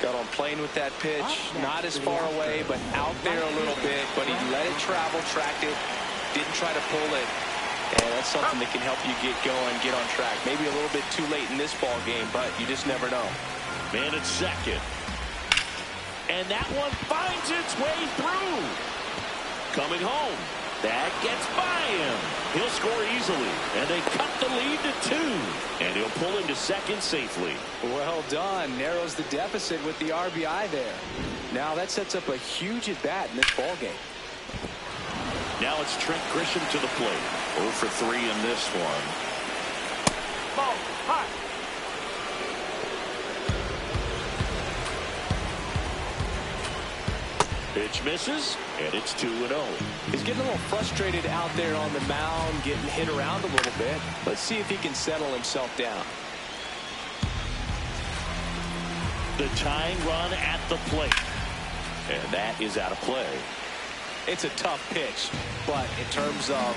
Got on playing with that pitch. Not as far away, but out there a little bit. But he let it travel, tracked it. Didn't try to pull it. And that's something that can help you get going, get on track. Maybe a little bit too late in this ball game, but you just never know. Man at second. And that one finds its way through. Coming home. That gets by him. He'll score easily. And they cut the lead to 2. And he'll pull into second safely. Well done. Narrows the deficit with the RBI there. Now that sets up a huge at-bat in this ball game. Now it's Trent Grisham to the plate. 0 for 3 in this one. Ball, hot. Pitch misses, and it's 2-0. He's getting a little frustrated out there on the mound, getting hit around a little bit. Let's see if he can settle himself down. The tying run at the plate. And that is out of play. It's a tough pitch, but in terms of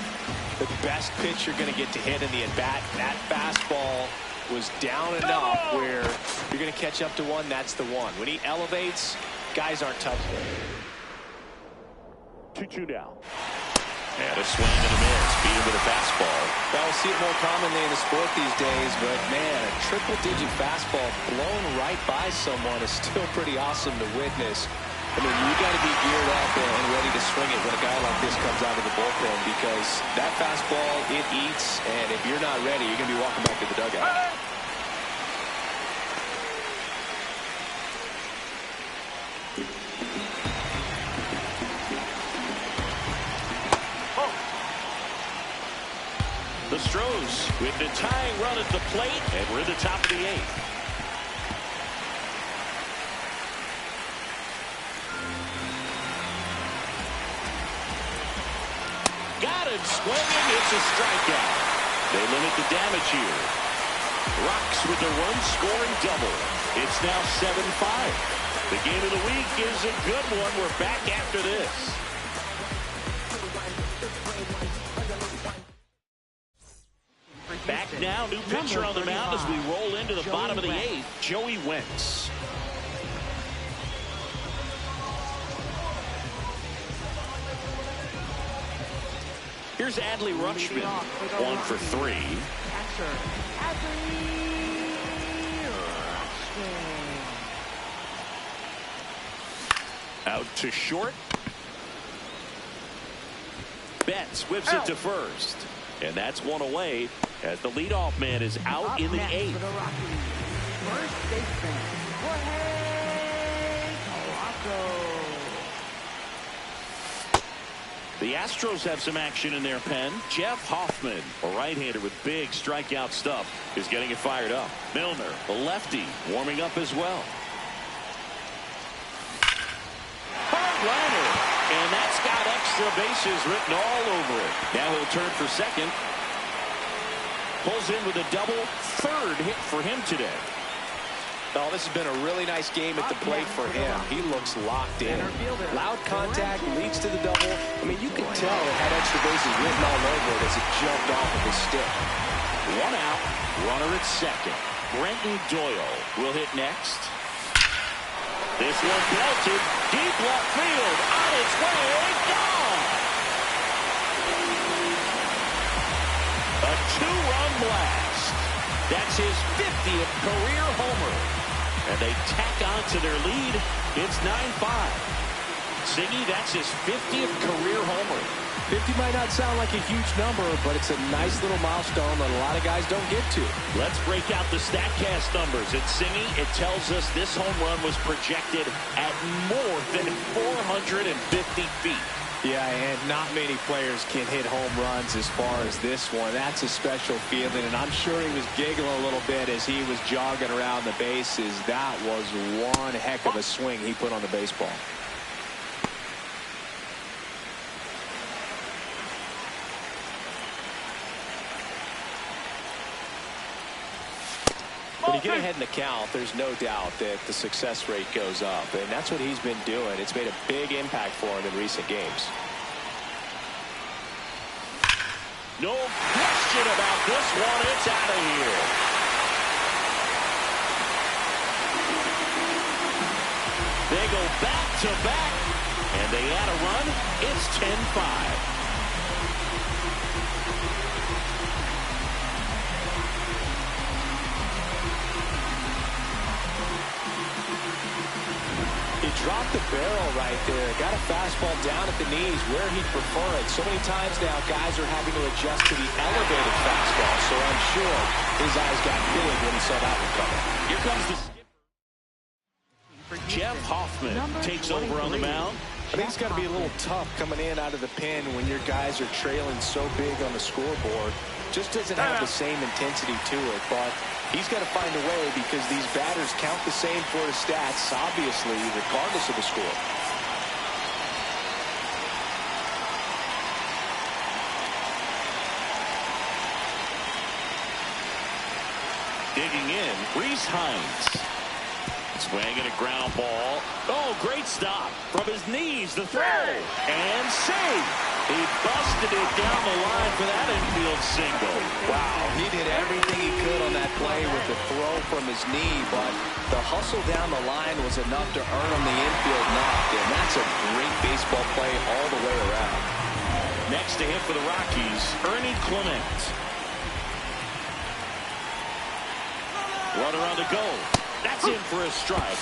the best pitch you're going to get to hit in the at-bat, that fastball was down enough where you're going to catch up to one. That's the one. When he elevates, guys aren't touching it. 2-2 now. And a swing and a miss. Beat him with a fastball. Well, we'll see it more commonly in the sport these days, but man, a triple-digit fastball blown right by someone is still pretty awesome to witness. I mean, you got to be geared up and ready to swing it when a guy like this comes out of the bullpen, because that fastball, it eats, and if you're not ready, you're going to be walking back to the dugout. The Astros with the tying run at the plate, and we're at the top of the 8th. Got it, swinging, it's a strikeout. They limit the damage here. Rocks with the run-scoring double. It's now 7-5. The game of the week is a good one. We're back after this. Back now, new pitcher on the mound as we roll into the bottom of the 8th, Joey Wentz. Here's Adley Rutschman, 1 for 3. Out to short. Betts whips it to first. And that's 1 away as the leadoff man is out in the 8th. First baseman, The Astros have some action in their pen. Jeff Hoffman, a right-hander with big strikeout stuff, is getting it fired up. Milner, the lefty, warming up as well. Hard liner, and that's got extra bases written all over it. Now he'll turn for second. Pulls in with a double, 3rd hit for him today. Oh, this has been a really nice game at the plate for him. He looks locked in. Loud contact leads to the double. I mean, you can tell it had extra bases written all over it as it jumped off of his stick. 1 out, runner at second. Brenton Doyle will hit next. This one belted, deep left field, on its way, gone! A 2-run blast. That's his 50th career homer. And they tack on to their lead. It's 9-5. Siggy, that's his 50th career homer. 50 might not sound like a huge number, but it's a nice little milestone that a lot of guys don't get to. Let's break out the StatCast numbers. At Siggy, it tells us this home run was projected at more than 450 feet. Yeah, and not many players can hit home runs as far as this one. That's a special feeling, and I'm sure he was giggling a little bit as he was jogging around the bases. That was one heck of a swing he put on the baseball. When you get ahead in the count, there's no doubt that the success rate goes up, and that's what he's been doing. It's made a big impact for him in recent games. No question about this one. It's out of here. They go back to back, and they add a run. It's 10-5. Dropped the barrel right there. Got a fastball down at the knees where he'd prefer it. So many times now guys are having to adjust to the elevated fastball. So I'm sure his eyes got big when he saw that one coming. Here comes the skipper. Jeff Hoffman takes over on the mound. I think it's got to be a little tough coming in out of the pen when your guys are trailing so big on the scoreboard. Just doesn't have the same intensity to it, but he's got to find a way because these batters count the same for his stats, obviously, regardless of the score. Digging in, Reese Hines. Swinging a ground ball. Oh, great stop. From his knees, the throw. And save. He busted it down the line for that infield single. Wow, he did everything he could on that play with the throw from his knee, but the hustle down the line was enough to earn him the infield knock, and that's a great baseball play all the way around. Next to hit for the Rockies, Ernie Clement. Runner on the go. That's in for a strike.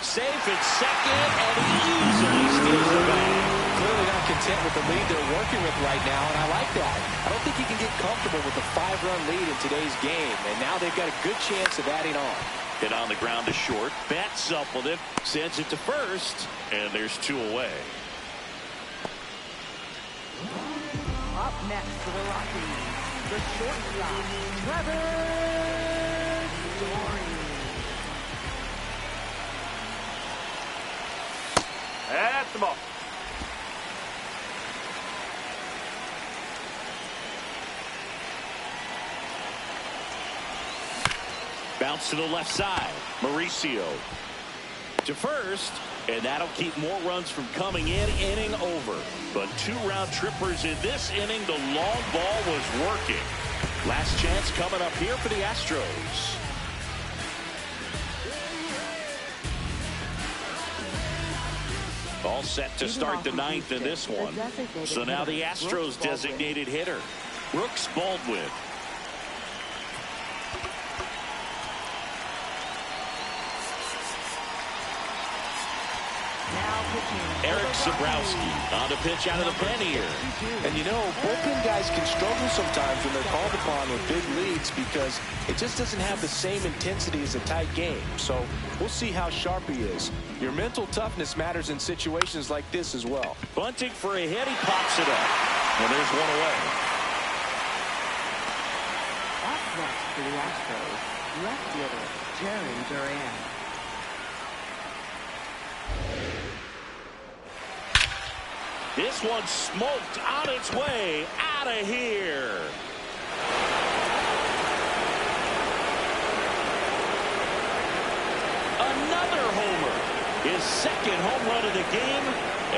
Safe at second, and he easily steals the bag. Clearly not content with the lead they're working with right now, and I like that. I don't think he can get comfortable with a 5-run lead in today's game, and now they've got a good chance of adding on. Hit on the ground to short. Bats up with it. Sends it to first, and there's 2 away. Up next for the Rockies, the shortstop, Trevor Story. That's the ball. Bounce to the left side. Mauricio to first, and that'll keep more runs from coming in. Inning over. But 2 round trippers in this inning. The long ball was working. Last chance coming up here for the Astros. All set to start the 9th in this one. So now the Astros designated hitter, Brooks Baldwin. Eric Zabrowski on the pitch out of the pen here. And you know, bullpen guys can struggle sometimes when they're called upon with big leads because it just doesn't have the same intensity as a tight game. So we'll see how sharp he is. Your mental toughness matters in situations like this as well. Bunting for a hit, he pops it up. And there's 1 away. Up next for the Astros, left fielder, Jarren Duran. This one smoked on its way out of here. Another homer. His 2nd home run of the game,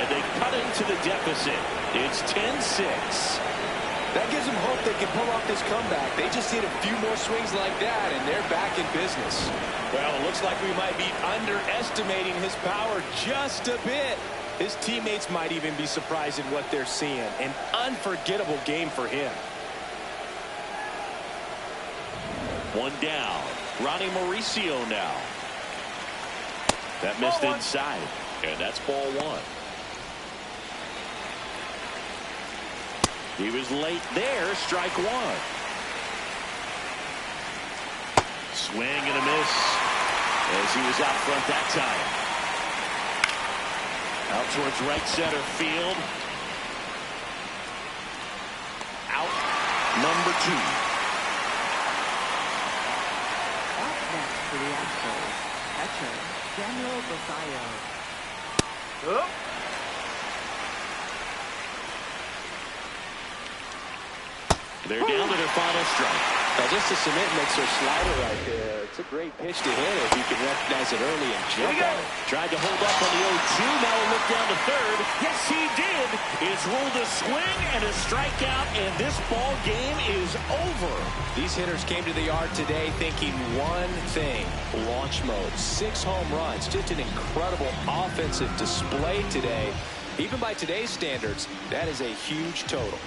and they cut into the deficit. It's 10-6. That gives them hope they can pull off this comeback. They just need a few more swings like that, and they're back in business. Well, it looks like we might be underestimating his power just a bit. His teammates might even be surprised at what they're seeing. An unforgettable game for him. 1 down. Ronnie Mauricio now. That missed inside. And that's ball one. He was late there. Strike one. Swing and a miss as he was out front that time. Out towards right center field. Out number 2. Up next for the Astros, catcher Daniel Basayo. Up. They're down to their final strike. Now just to submit makes her slider right there. It's a great pitch to hit if you can recognize it early and jump on it. Tried to hold up on the 0-2. Now a look down to third. Yes, he did. It's ruled a swing and a strikeout, and this ball game is over. These hitters came to the yard today thinking one thing: launch mode. 6 home runs. Just an incredible offensive display today. Even by today's standards, that is a huge total.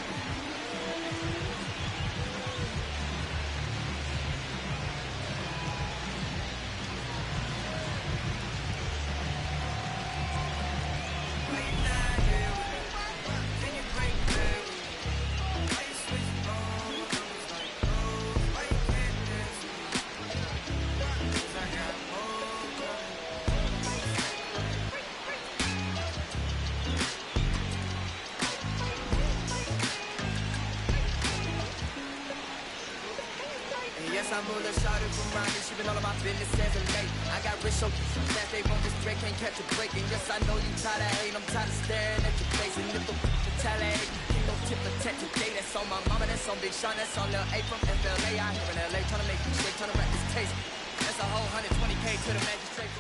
I'm a little shorty from mine, she been all of my business as of late. I got rich so that they want this break, can't catch a break. And yes, I know you tired of hating, I'm tired of staring at your face. And if the retaliate, ain't no tip for tat today. That's on my mama, that's on Big Sean, that's on Lil A from FLA. Out here in LA, trying to make you shake, trying to rap this taste. That's a whole 120K to the magistrate.